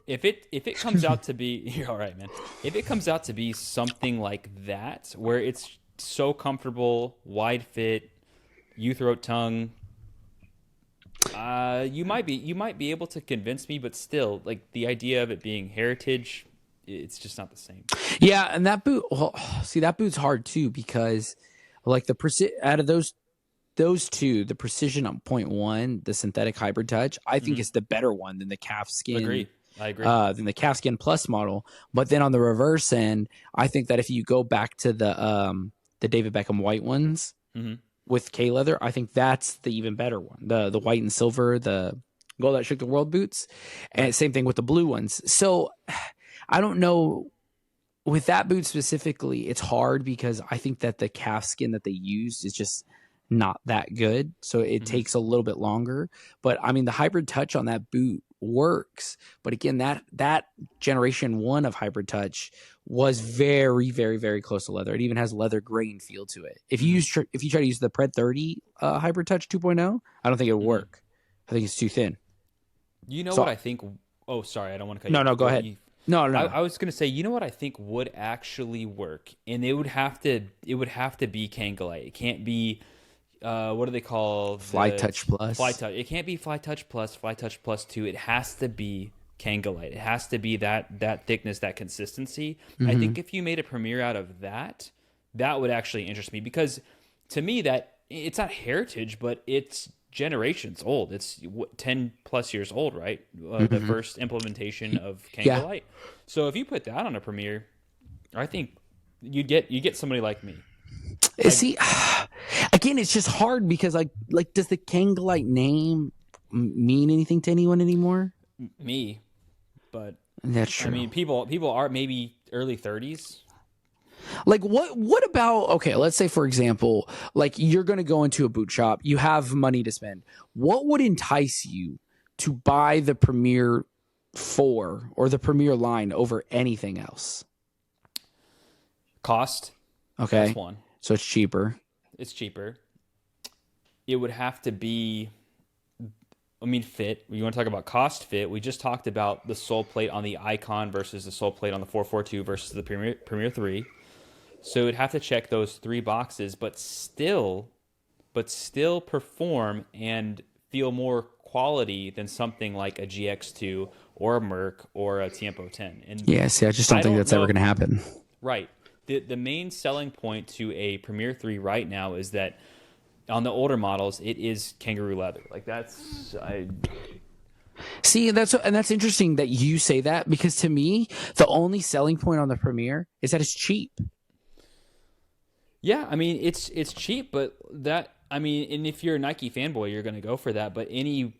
If it comes out to be, you're all right, man. If it comes out to be something like that, where it's so comfortable, wide fit, throat tongue, you might be able to convince me, but still, like the idea of it being heritage, it's just not the same. Yeah, and that boot, well, see, that boot's hard too because, like out of those two, the Precision on 0.1, the synthetic hybrid touch, I think is the better one than the calf skin. I agree. Than the calf skin plus model. But then on the reverse end, I think that if you go back to the David Beckham white ones with K leather, I think that's the even better one. The white and silver, the gold that shook the world boots, and same thing with the blue ones. So I don't know. With that boot specifically, it's hard because I think that the calf skin that they used is just not that good. So it takes a little bit longer. But I mean, the hybrid touch on that boot works. But again, that generation 1 of hybrid touch was very, very, very close to leather. It even has leather grain feel to it. If you try to use the Pred 30 hybrid touch 2.0, I don't think it would work. I think it's too thin. You know what I think? Oh, sorry, I don't want to cut you. No, go ahead. No. I was gonna say, you know what I think would actually work, and it would have to be Kangalite. It can't be what do they call Fly Touch Plus? Fly Touch. It can't be Fly Touch Plus, Fly Touch Plus 2. It has to be Kangalite. It has to be that thickness, that consistency. I think if you made a Premier out of that would actually interest me because to me that it's not heritage, but it's generations old. It's 10 plus years old, right? The first implementation of Kangalite. Yeah. So if you put that on a Premier, I think you get somebody like me. See, again, it's just hard because like does the Kangalite name mean anything to anyone anymore? Me, but that's true. I mean, people are maybe early 30s. Like what about, okay, let's say for example, like you're going to go into a boot shop, you have money to spend. What would entice you to buy the Premier 4 or the Premier line over anything else? Cost. Okay. That's one. So it's cheaper. It's cheaper. It would have to be, fit. You want to talk about cost fit? We just talked about the sole plate on the Icon versus the sole plate on the 442 versus the Premier 3. So it'd have to check those 3 boxes, but still perform and feel more quality than something like a GX2 or a Merc or a Tiempo 10. And I just don't think that's ever going to happen. Right. The main selling point to a Premier 3 right now is that on the older models, it is kangaroo leather. Like that's See, that's interesting that you say that because to me, the only selling point on the Premier is that it's cheap. Yeah, I mean it's cheap, but and if you're a Nike fanboy, you're going to go for that. But anybody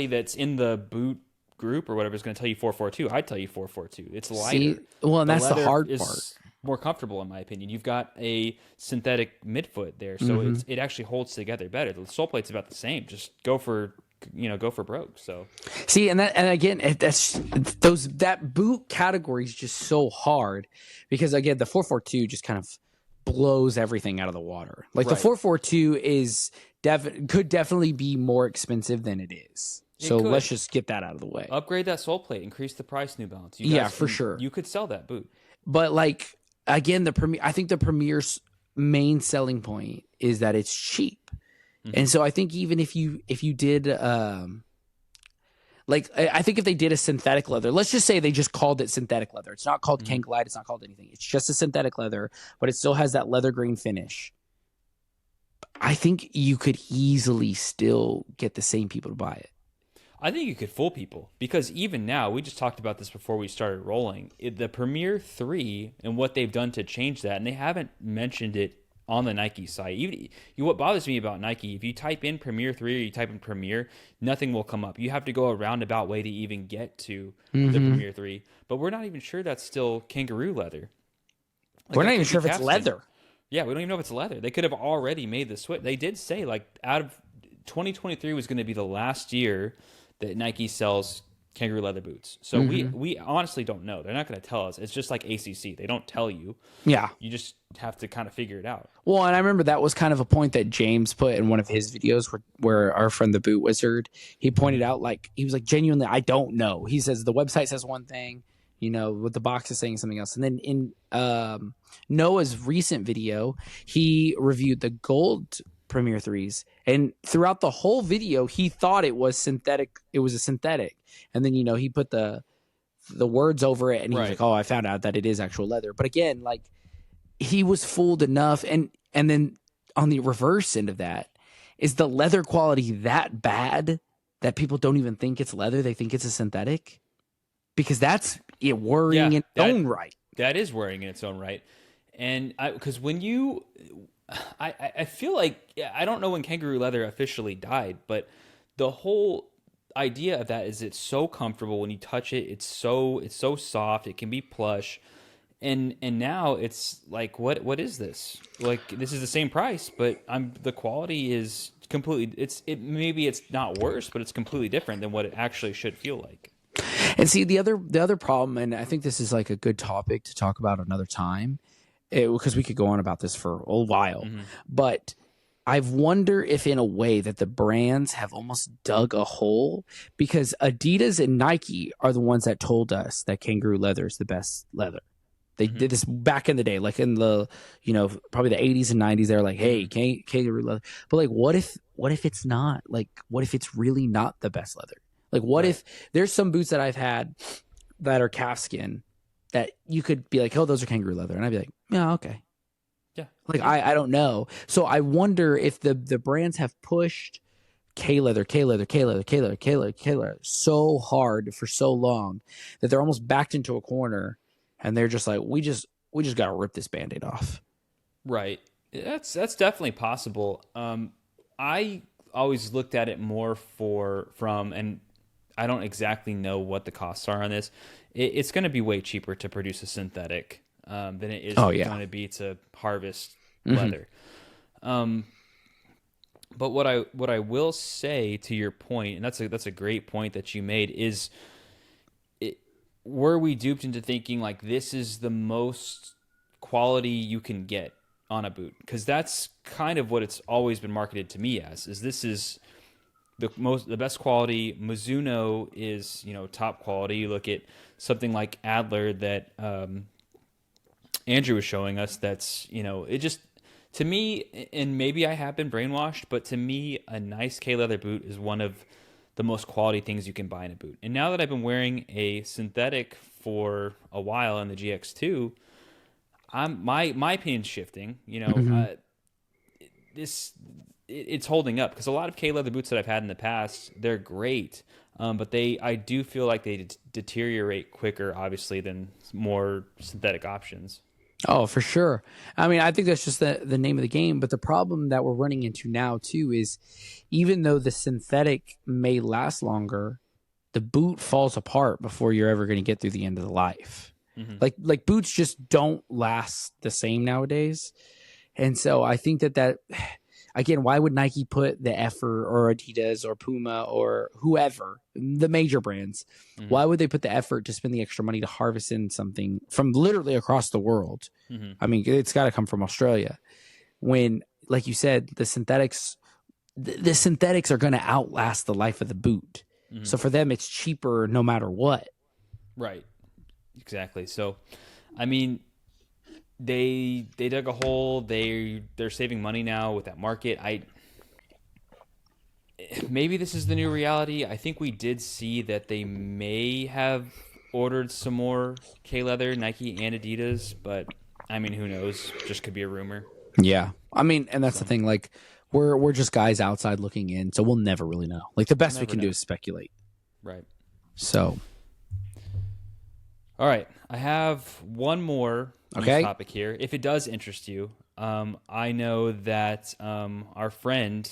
that's in the boot group or whatever is going to tell you 442. I'd tell you 442. It's lighter. See, well, and that's the hard part. More comfortable in my opinion. You've got a synthetic midfoot there, so it actually holds together better. The sole plate's about the same. Just go for broke. So see, and again, that boot category is just so hard because again, the 442 just kind of blows everything out of the water. Like the Right. 442 is could definitely be more expensive than it is. So let's just get that out of the way. Upgrade that sole plate, increase the price, New Balance. Yeah, for sure. You could sell that boot. But like again, I think the Premier's main selling point is that it's cheap. And so I think even if you did like I think if they did a synthetic leather, let's just say they just called it synthetic leather. It's not called Ken Glide, it's not called anything. It's just a synthetic leather, but it still has that leather grain finish. I think you could easily still get the same people to buy it. I think you could fool people because even now, we just talked about this before we started rolling. The Premier 3 and what they've done to change that, and they haven't mentioned it on the Nike site. What bothers me about Nike, if you type in Premier 3 or you type in Premier, nothing will come up. You have to go a roundabout way to even get to the Premier 3. But we're not even sure that's still kangaroo leather. Like, we're not even sure if it's leather. Yeah, we don't even know if it's leather. They could have already made the switch. They did say like out of 2023 was going to be the last year that Nike sells kangaroo leather boots. So we honestly don't know. They're not going to tell us. It's just like ACC. They don't tell you. Yeah. You just have to kind of figure it out. Well, and I remember that was kind of a point that James put in one of his videos where our friend the Boot Wizard, he pointed out, like, he was like, genuinely, I don't know. He says the website says one thing, you know, with the box is saying something else. And then in Noah's recent video, he reviewed the gold Premier 3s, and throughout the whole video he thought it was synthetic. It was a synthetic, and then, you know, he put the words over it, and he was like, oh, I found out that it is actual leather. But again, like, he was fooled enough. And then on the reverse end of that, is the leather quality that bad that people don't even think it's leather? They think it's a synthetic, because that's it worrying in its own right. That is worrying in its own right. And because when you, I feel like, I don't know when kangaroo leather officially died, but the whole idea of that is it's so comfortable when you touch it. It's so soft. It can be plush. And now it's like, what is this? Like, this is the same price, but the quality is completely, maybe it's not worse, but it's completely different than what it actually should feel like. And see, the other problem, and I think this is like a good topic to talk about another time, because we could go on about this for a while, but I've wondered if in a way that the brands have almost dug a hole, because Adidas and Nike are the ones that told us that kangaroo leather is the best leather. They did this back in the day, like in the, you know, probably the 80s and 90s. They're like, hey, kangaroo leather. But like, what if it's not? Like, what if it's really not the best leather? Like, what if there's some boots that I've had that are calfskin that you could be like, oh, those are kangaroo leather. And I'd be like, yeah, okay. Yeah. Like, I don't know. So I wonder if the brands have pushed K-leather so hard for so long that they're almost backed into a corner, and they're just like, we just got to rip this Band-Aid off. Right. That's definitely possible. I always looked at it more and I don't exactly know what the costs are on this. It's going to be way cheaper to produce a synthetic than it is going to be to harvest leather. But what I will say to your point, and that's a great point that you made, is were we duped into thinking like this is the most quality you can get on a boot? Because that's kind of what it's always been marketed to me as, is this is the best quality. Mizuno is, you know, top quality. You look at something like Adler that Andrew was showing us, that's, you know, it just, to me, and maybe I have been brainwashed, but to me, a nice K-leather boot is one of the most quality things you can buy in a boot. And now that I've been wearing a synthetic for a while in the GX2, my opinion's shifting. You know, it's holding up, because a lot of K-leather boots that I've had in the past, they're great, but I do feel like they deteriorate quicker, obviously, than more synthetic options. Oh, for sure. I mean, I think that's just the name of the game. But the problem that we're running into now, too, is even though the synthetic may last longer, the boot falls apart before you're ever going to get through the end of the life. Like boots just don't last the same nowadays. And so I think that again, why would Nike put the effort, or Adidas or Puma or whoever, the major brands, why would they put the effort to spend the extra money to harvest in something from literally across the world? I mean, it's got to come from Australia. When, like you said, the synthetics are going to outlast the life of the boot. So for them, it's cheaper no matter what. Right. Exactly. So, I mean, they dug a hole. They're saving money now with that market. Maybe this is the new reality. I think we did see that they may have ordered some more K-Leather, Nike and Adidas, but I mean, who knows? Just could be a rumor. Yeah. I mean, and that's the thing. Like, we're just guys outside looking in, so we'll never really know. Like, the best we can do is speculate. Right. So. All right. I have one more news topic here. If it does interest you, I know that our friend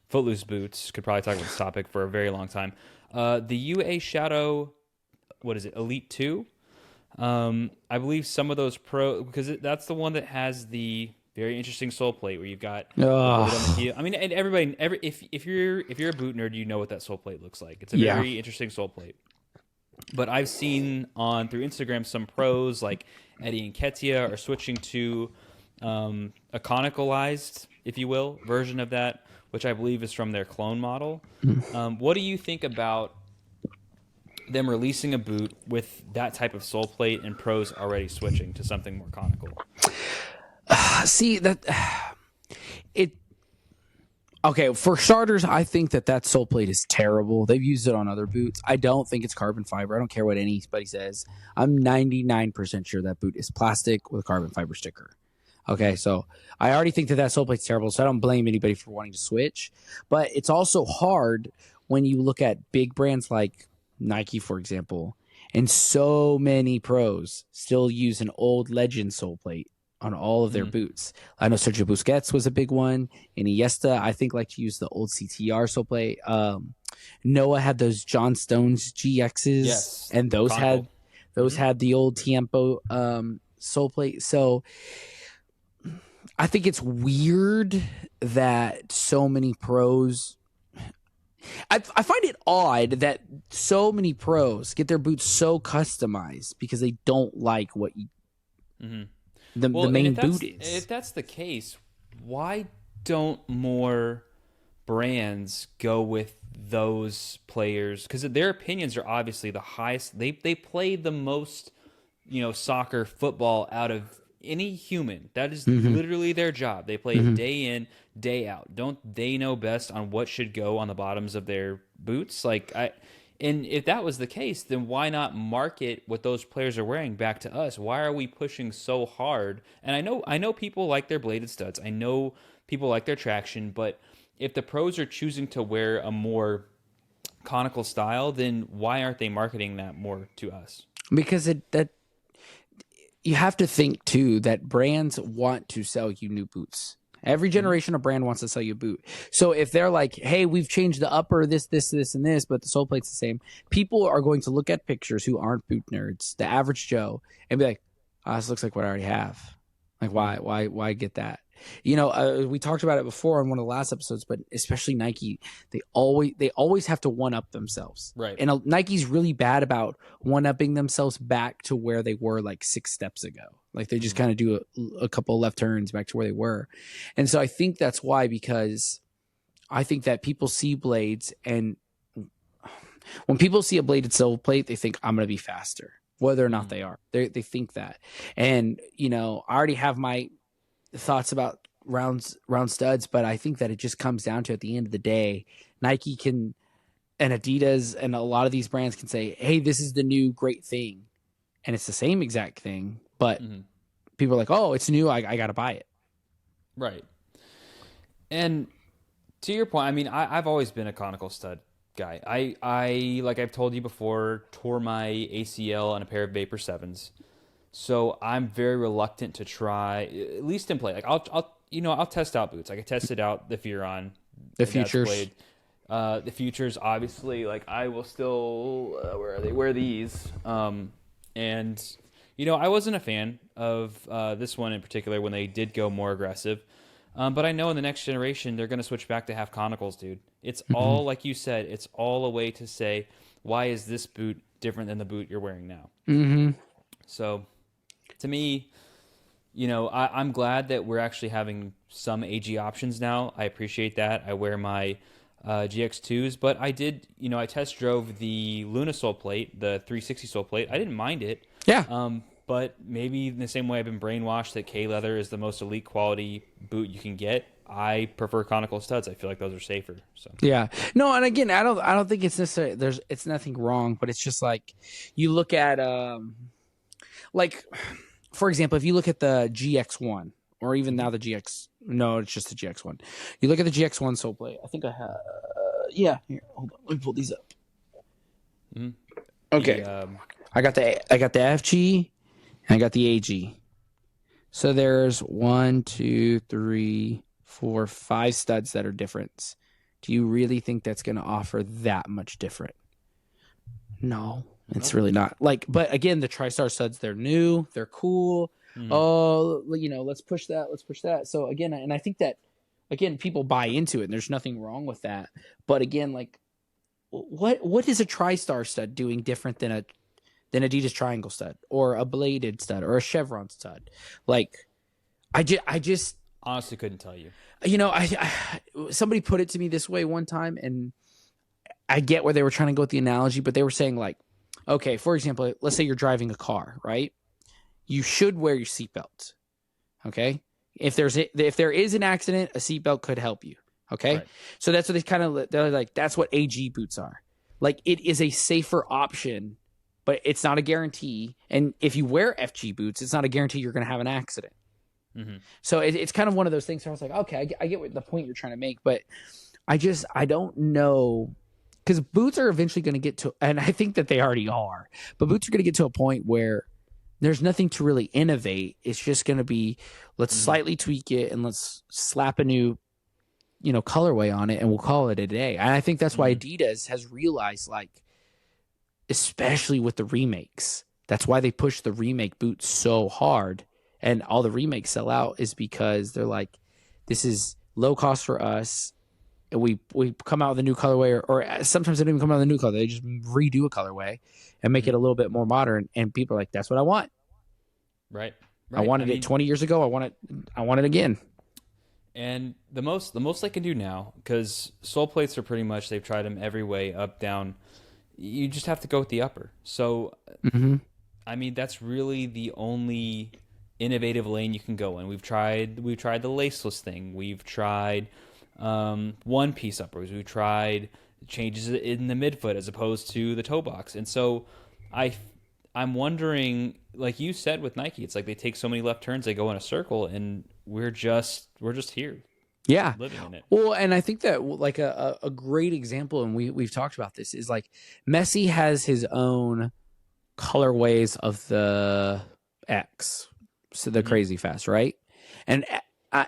Footloose Boots could probably talk about this topic for a very long time. The UA Shadow, what is it, Elite 2? I believe some of those because that's the one that has the very interesting sole plate where you've got the on the heel. I mean, and if you're a boot nerd, you know what that sole plate looks like. It's a very interesting sole plate. But I've seen through Instagram some pros like Eddie and Ketia are switching to a conicalized, if you will, version of that, which I believe is from their clone model. What do you think about them releasing a boot with that type of sole plate and pros already switching to something more conical? See that it. Okay, for starters, I think that sole plate is terrible. They've used it on other boots. I don't think it's carbon fiber. I don't care what anybody says. I'm 99% sure that boot is plastic with a carbon fiber sticker. Okay, so I already think that sole plate's terrible, so I don't blame anybody for wanting to switch. But it's also hard when you look at big brands like Nike, for example, and so many pros still use an old Legend sole plate on all of their boots. I know Sergio Busquets was a big one. Iniesta, I think, liked to use the old CTR sole plate. Noah had those John Stones GXs, and those had the old Tiempo sole plate. So I think it's weird that so many pros. I find it odd that so many pros get their boots so customized because they don't like what you. The main boot is. If that's the case, why don't more brands go with those players? Because their opinions are obviously the highest. They play the most, soccer, football out of any human. That is literally their job. They play day in, day out. Don't they know best on what should go on the bottoms of their boots? And if that was the case, then why not market what those players are wearing back to us? Why are we pushing so hard? And I know people like their bladed studs. I know people like their traction, but if the pros are choosing to wear a more conical style, then why aren't they marketing that more to us? Because you have to think too that brands want to sell you new boots. Every generation of brand wants to sell you a boot. So if they're like, hey, we've changed the upper, this, and this, but the sole plate's the same, people are going to look at pictures who aren't boot nerds, the average Joe, and be like, this looks like what I already have. Like, why get that? We talked about it before on one of the last episodes, but especially Nike, they always have to one-up themselves. Right. And Nike's really bad about one-upping themselves back to where they were like 6 steps ago. Like they just kind of do a couple of left turns back to where they were. And so I think that's why, because I think that people see blades, and when people see a bladed sole plate, they think I'm going to be faster, whether or not they are. They think that. And, I already have my thoughts about round studs, but I think that it just comes down to, at the end of the day, Nike and Adidas and a lot of these brands can say, hey, this is the new great thing. And it's the same exact thing, but people are like, oh, it's new, I got to buy it. Right. And to your point, I mean, I've always been a conical stud guy. I like I've told you before, tore my ACL on a pair of Vapor 7s. So I'm very reluctant to try, at least in play. Like I'll test out boots. Like I tested out the Furon, the Futures, blade. The Futures. Obviously, like I will still wear these. And I wasn't a fan of this one in particular when they did go more aggressive. But I know in the next generation they're going to switch back to half conicals, dude. It's Mm-hmm. all like you said. It's all a way to say, why is this boot different than the boot you're wearing now? Mm-hmm. So, to me, I'm glad that we're actually having some AG options now. I appreciate that. I wear my GX2s, but I test drove the Luna sole plate, the 360 sole plate. I didn't mind it. Yeah. But maybe in the same way I've been brainwashed that K leather is the most elite quality boot you can get, I prefer conical studs. I feel like those are safer. So Yeah. No, and again, I don't think it's necessarily it's nothing wrong, but it's just like you look at like for example, if you look at the GX1 or even now the GX, no, it's just the GX1. You look at the GX1 sole plate. I think I have yeah, here, hold on. Let me pull these up. mm-hmm. Okay. I got the FG and I got the AG. So there's 1, 2, 3, 4, 5 studs that are different. Do you really think that's going to offer that much different? No, it's really not. Like, but again, the TriStar studs, they're new, they're cool. Mm-hmm. Oh, let's push that. Let's push that. So again, and I think that again, people buy into it, and there's nothing wrong with that. But again, like, what is a TriStar stud doing different than Adidas Triangle stud or a bladed stud or a chevron stud? Like, I just honestly couldn't tell you. I somebody put it to me this way one time, and I get where they were trying to go with the analogy, but they were saying like, okay, for example, let's say you're driving a car, right? You should wear your seatbelt. Okay, if there is an accident, a seatbelt could help you. Okay, right. So that's what they're like. That's what AG boots are. Like, it is a safer option, but it's not a guarantee. And if you wear FG boots, it's not a guarantee you're going to have an accident. Mm-hmm. So it's kind of one of those things where I was like, okay, I get what the point you're trying to make, but I don't know, because boots are eventually going to get to, and I think that they already are, but boots are going to get to a point where there's nothing to really innovate. It's just going to be, let's slightly tweak it and let's slap a new, colorway on it, and we'll call it a day. And I think that's why Adidas has realized, like, especially with the remakes, that's why they push the remake boots so hard. And all the remakes sell out is because they're like, this is low cost for us. And we come out with a new colorway, or sometimes they don't even come out with a new color. They just redo a colorway and make it a little bit more modern. And people are like, that's what I want. Right. I wanted it 20 years ago. I want it again. And the most they can do now, because sole plates are pretty much, they've tried them every way, up, down. You just have to go with the upper. So, I mean, that's really the only innovative lane you can go in. We've tried the laceless thing. We've tried one piece uppers. We've tried changes in the midfoot as opposed to the toe box. And so I'm wondering, like you said with Nike, it's like they take so many left turns, they go in a circle, and we're just here. Yeah. Living in it. Well, and I think that like a great example, and we've talked about this, is like Messi has his own colorways of the X. So the crazy fast, right? And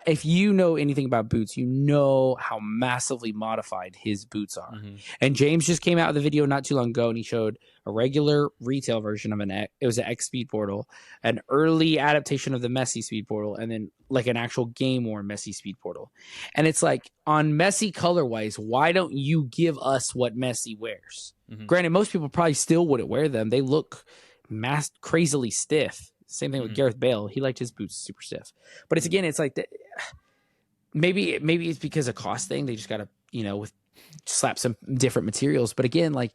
if you know anything about boots, you know how massively modified his boots are. And James just came out with a video not too long ago, and he showed a regular retail version of it was an X Speed Portal, an early adaptation of the Messi Speed Portal, and then like an actual game-worn Messi Speed Portal. And it's like, on Messi colorways, why don't you give us what Messi wears? Granted, most people probably still wouldn't wear them. They look crazily stiff. Same thing with Gareth Bale. He liked his boots super stiff. But it's like, maybe it's because of cost thing. They just got to, slap some different materials. But again, like,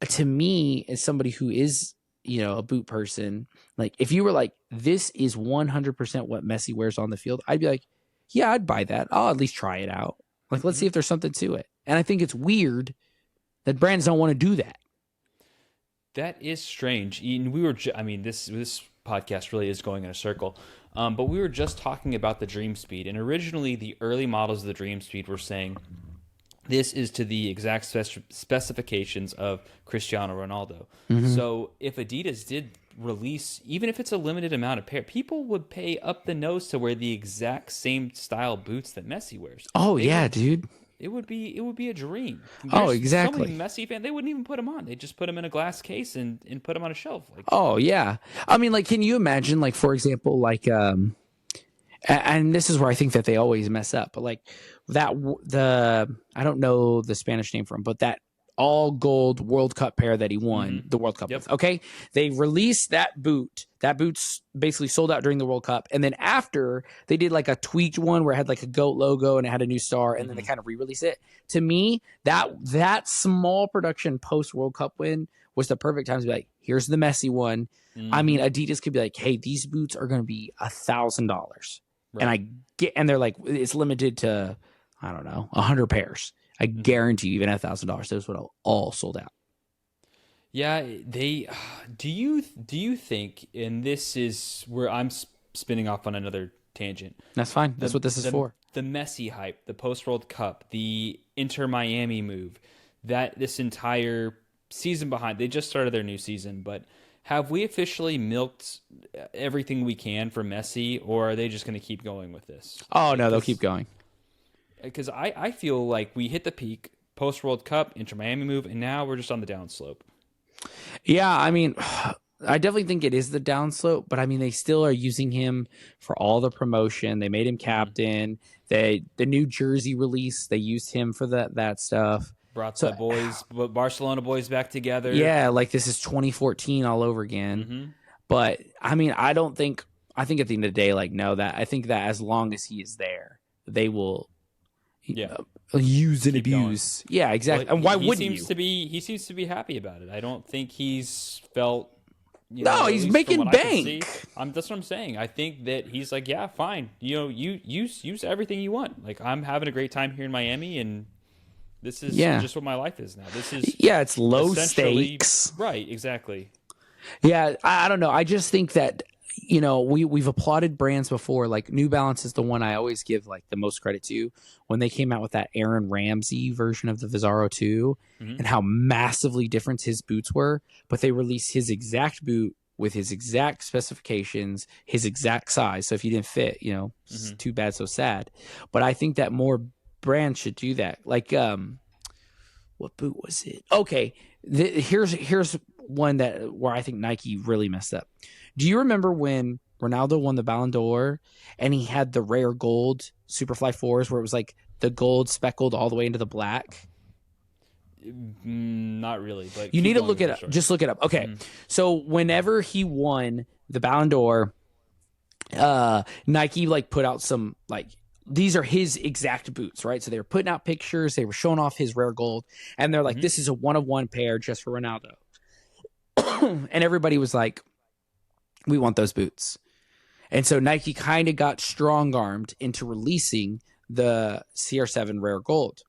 to me, as somebody who is, a boot person, like, if you were like, this is 100% what Messi wears on the field, I'd be like, yeah, I'd buy that. I'll at least try it out. Like, let's see if there's something to it. And I think it's weird that brands don't want to do that. That is strange. We were, this podcast really is going in a circle. But we were just talking about the Dream Speed, and originally the early models of the Dream Speed were saying this is to the exact specifications of Cristiano Ronaldo. So if Adidas did release, even if it's a limited amount of pair, people would pay up the nose to wear the exact same style boots that Messi wears. Dude. It would be a dream. Exactly. So many Messi fans, they wouldn't even put them on. They just put them in a glass case and put them on a shelf. Like, I mean, like, can you imagine, like, for example, like, and this is where I think that they always mess up. But like I don't know the Spanish name for him, but that all gold World Cup pair that he won the World Cup with. Okay, they released that boot. That boot's basically sold out during the World Cup, and then after they did like a tweaked one where it had like a goat logo and it had a new star, and then they kind of re-released it. To me, that small production post World Cup win was the perfect time to be like, here's the Messi one. I mean, Adidas could be like, hey, these boots are going to be $1,000. Right. And they're like, it's limited to, I don't know, 100 pairs. I guarantee you, even at $1,000, those would have all sold out. Yeah, do you think, and this is where I'm spinning off on another tangent. That's fine. That's what this is for. The Messi hype, the post World Cup, the Inter Miami move, that this entire season behind, they just started their new season, but have we officially milked everything we can for Messi, or are they just going to keep going with this? Oh, no, they'll keep going. Because I feel like we hit the peak, post-World Cup, Inter-Miami move, and now we're just on the downslope. Yeah, I mean, I definitely think it is the downslope, but I mean, they still are using him for all the promotion. They made him captain. The new jersey release, they used him for that stuff. Brought the Barcelona boys back together. Yeah, like this is 2014 all over again. But I mean, I think at the end of the day, like, no, that I think that as long as he is there, they will use and abuse. Going. Yeah, exactly. Well, and why wouldn't you? He seems to be happy about it. I don't think he's felt. No, he's making bank. That's what I'm saying. I think that he's like, yeah, fine. You use everything you want. Like, I'm having a great time here in Miami, and this is just what my life is now. This is it's low stakes. Right, exactly. Yeah, I don't know. I just think that, we've applauded brands before. Like New Balance is the one I always give like the most credit to when they came out with that Aaron Ramsey version of the Vizaro 2 and how massively different his boots were. But they released his exact boot with his exact specifications, his exact size. So if you didn't fit, it's too bad, so sad. But I think that more brands should do that. Like, what boot was it? Okay, here's one where I think Nike really messed up. Do you remember when Ronaldo won the Ballon d'Or and he had the rare gold Superfly 4s where it was like the gold speckled all the way into the black? Not really, but you need to look it up. Just look it up. Okay. So whenever he won the Ballon d'Or, Nike like put out some like, these are his exact boots, right? So they were putting out pictures, they were showing off his rare gold, and they're like, this is a 1-of-1 pair just for Ronaldo. And everybody was like, we want those boots. And so Nike kind of got strong-armed into releasing the CR7 Rare Gold.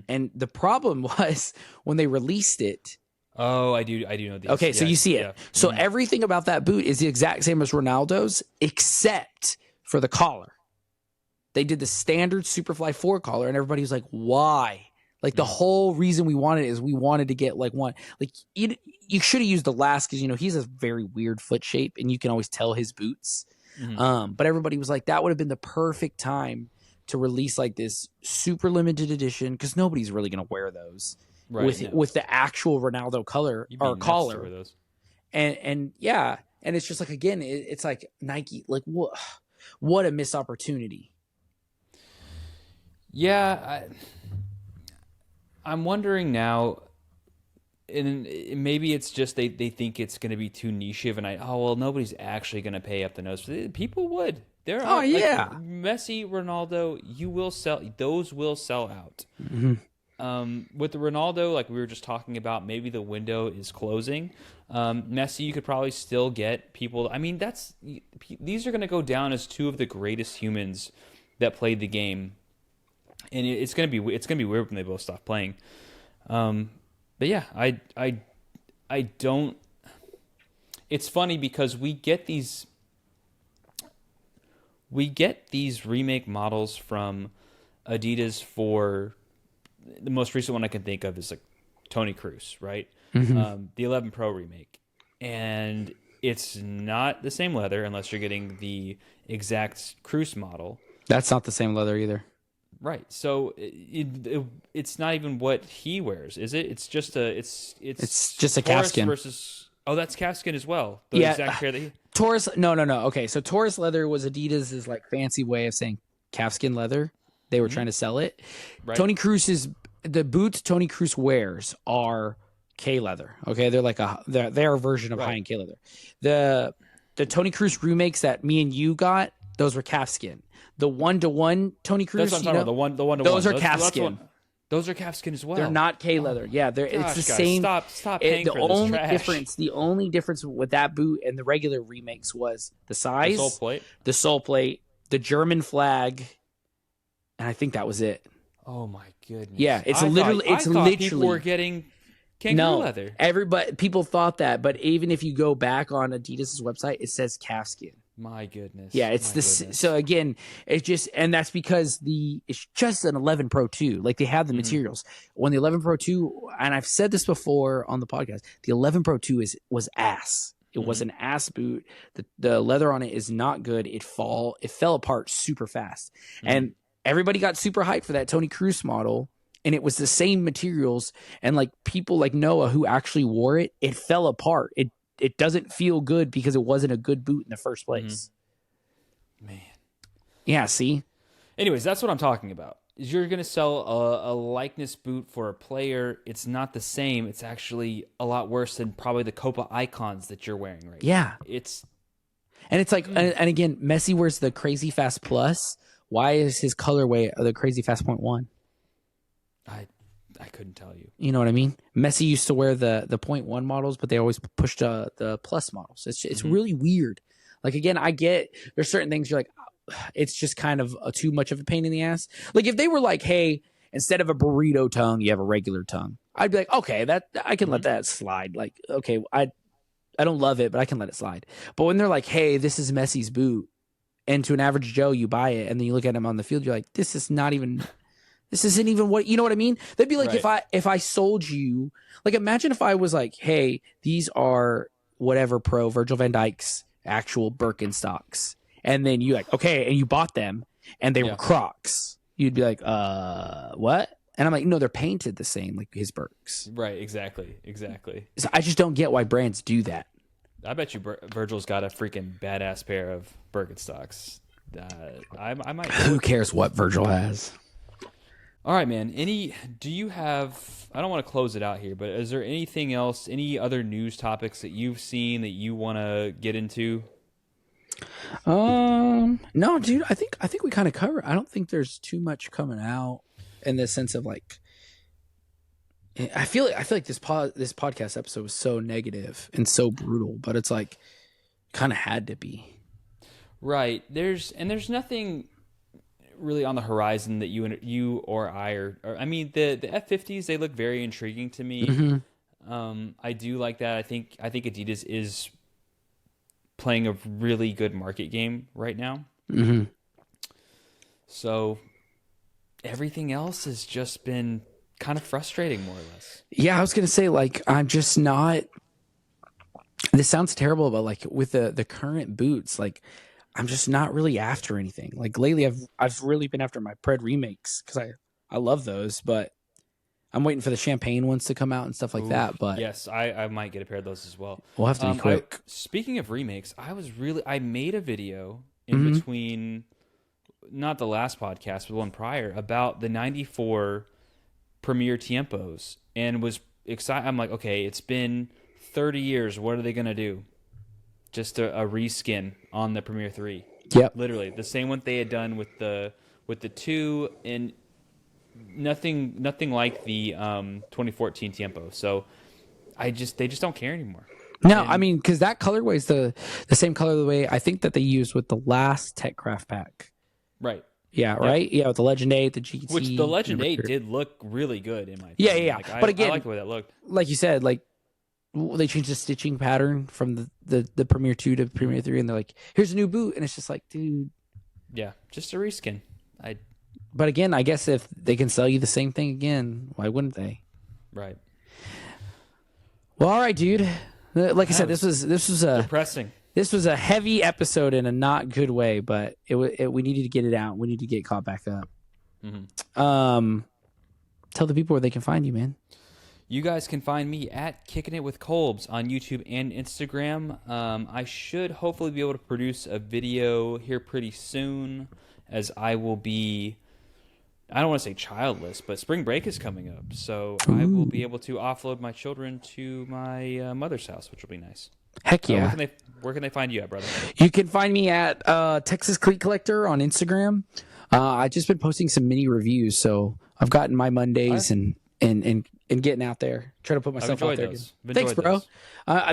And the problem was when they released it. Oh, I do know these. Okay, so you see it. Yeah. So everything about that boot is the exact same as Ronaldo's, except for the collar. They did the standard Superfly 4 collar, and everybody was like, why? Like, the whole reason we wanted it is we wanted to get, like, one. Like, you should have used the last because, he's a very weird foot shape, and you can always tell his boots. But everybody was like, that would have been the perfect time to release, like, this super limited edition because nobody's really going to wear those with the actual Ronaldo color or collar. Those. And it's just, like, again, it's like Nike, like, what a missed opportunity. Yeah, I'm wondering now, and maybe it's just they think it's going to be too niche of, and nobody's actually going to pay up the nose for it. People would. There are Messi, Ronaldo, those will sell out. With the Ronaldo, like we were just talking about, maybe the window is closing. Messi, you could probably still get people. I mean, these are going to go down as two of the greatest humans that played the game. And it's gonna be weird when they both stop playing, but yeah, I don't. It's funny because we get these remake models from Adidas. For the most recent one I can think of is like Tony Cruz, right? The 11 Pro remake, and it's not the same leather unless you're getting the exact Cruz model. That's not the same leather either. Right, so it's not even what he wears, is it? It's just a Caskin versus. Oh, that's Caskin as well. Exact pair that Taurus. No. Okay, so Taurus leather was Adidas's like fancy way of saying calfskin leather. They were trying to sell it. Right. The boots Tony Cruz wears are K leather. Okay, they're like they're a version of high-end K leather. The Tony Cruz remakes that me and you got, those were calfskin. The 1-to-1 Tony Cruz, that's what I'm talking about. The one to those one. are calfskin. Those are calfskin as well. They're not K leather. Yeah, it's the guys, same. Stop paying for this trash. The only difference with that boot and the regular remakes was the size, the sole plate, the German flag, and I think that was it. Oh my goodness! Yeah, it's I literally people were getting kangaroo leather. People thought that, but even if you go back on Adidas's website, it says calfskin. My goodness. Yeah, so again, it's just, and that's because it's just an 11 Pro 2. Like they have the materials. When the 11 Pro 2, and I've said this before on the podcast, the 11 Pro 2 was ass. It was an ass boot. The leather on it is not good. It fell apart super fast. And everybody got super hyped for that Tony Cruz model. And it was the same materials. And like people like Noah who actually wore it, it fell apart. It doesn't feel good because it wasn't a good boot in the first place. Man. Yeah, see? Anyways, that's what I'm talking about. Is you're going to sell a likeness boot for a player. It's not the same. It's actually a lot worse than probably the Copa Icons that you're wearing right now. And it's like, and again, Messi wears the Crazy Fast Plus. Why is his colorway the Crazy Fast .1? I couldn't tell you. You know what I mean? Messi used to wear the .1 models, but they always pushed the plus models. It's really weird. Like, again, I get there's certain things you're like, it's just kind of too much of a pain in the ass. Like if they were like, hey, instead of a burrito tongue, you have a regular tongue. I'd be like, okay, that I can let that slide. Like, okay, I don't love it, but I can let it slide. But when they're like, hey, this is Messi's boot, and to an average Joe, you buy it, and then you look at him on the field, you're like, this isn't even what, you know what I mean? That'd be like if I sold you, like imagine if I was like, hey, these are whatever pro Virgil van Dijk's actual Birkenstocks. And then you like, okay, and you bought them and they were Crocs. You'd be like, what? And I'm like, no, they're painted the same, like his Birks. Right, exactly. So I just don't get why brands do that. I bet you Virgil's got a freaking badass pair of Birkenstocks. I might. Who cares what Virgil has? All right, man. Do you have, I don't want to close it out here, but is there anything else, any other news topics that you've seen that you want to get into? No, dude, I think we kind of covered. I don't think there's too much coming out in the sense of like, I feel like this podcast episode was so negative and so brutal, but it's like kind of had to be. Right. There's nothing really on the horizon that you or I are I mean, the F50s, they look very intriguing to me. I do like that. I think Adidas is playing a really good market game right now. So everything else has just been kind of frustrating, more or less. Yeah, I was gonna say, like, I'm just not. This sounds terrible, but like with the current boots, like I'm just not really after anything. Like lately, I've really been after my Pred remakes because I love those, but I'm waiting for the champagne ones to come out and stuff like that. But yes, I might get a pair of those as well. We'll have to be quick. Speaking of remakes, I made a video in between, not the last podcast, but one prior, about the 94 Premier Tiempos, and was excited. I'm like, okay, it's been 30 years. What are they going to do? Just a reskin on the Premier 3. Yep. Literally the same one they had done with the 2, and nothing like the 2014 Tiempo. So they just don't care anymore. No, I mean, because that colorway is the same colorway I think that they used with the last TechCraft pack. Right. Yeah, right? Yeah, with the Legend 8, the GT. Which the Legend 8 did look really good in my opinion. Yeah. Like, but again, I like the way that looked. Like you said, like they changed the stitching pattern from the Premier 2 to Premier 3, and they're like, here's a new boot. And it's just like, dude. Yeah, just a reskin. But again, I guess if they can sell you the same thing again, why wouldn't they? Right. Well, all right, dude. Like I said, this was a depressing. This was a heavy episode in a not good way, but we needed to get it out. We need to get caught back up. Tell the people where they can find you, man. You guys can find me at Kicking It with Kolbs on YouTube and Instagram. I should hopefully be able to produce a video here pretty soon, as I will be, I don't want to say childless, but spring break is coming up. So I will be able to offload my children to my mother's house, which will be nice. Heck yeah. Where can they find you at, brother? You can find me at Texas Cleat Collector on Instagram. I've just been posting some mini reviews, so I've gotten my Mondays and getting out there, trying to put myself out there. Thanks, bro.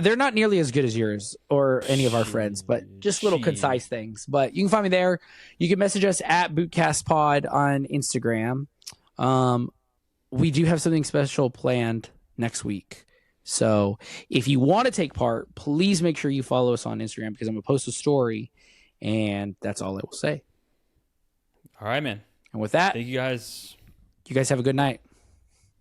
They're not nearly as good as yours or any of our friends, but just little concise things. But you can find me there. You can message us at BootcastPod on Instagram. We do have something special planned next week. So if you want to take part, please make sure you follow us on Instagram, because I'm going to post a story, and that's all I will say. All right, man. And with that, thank you guys. You guys have a good night.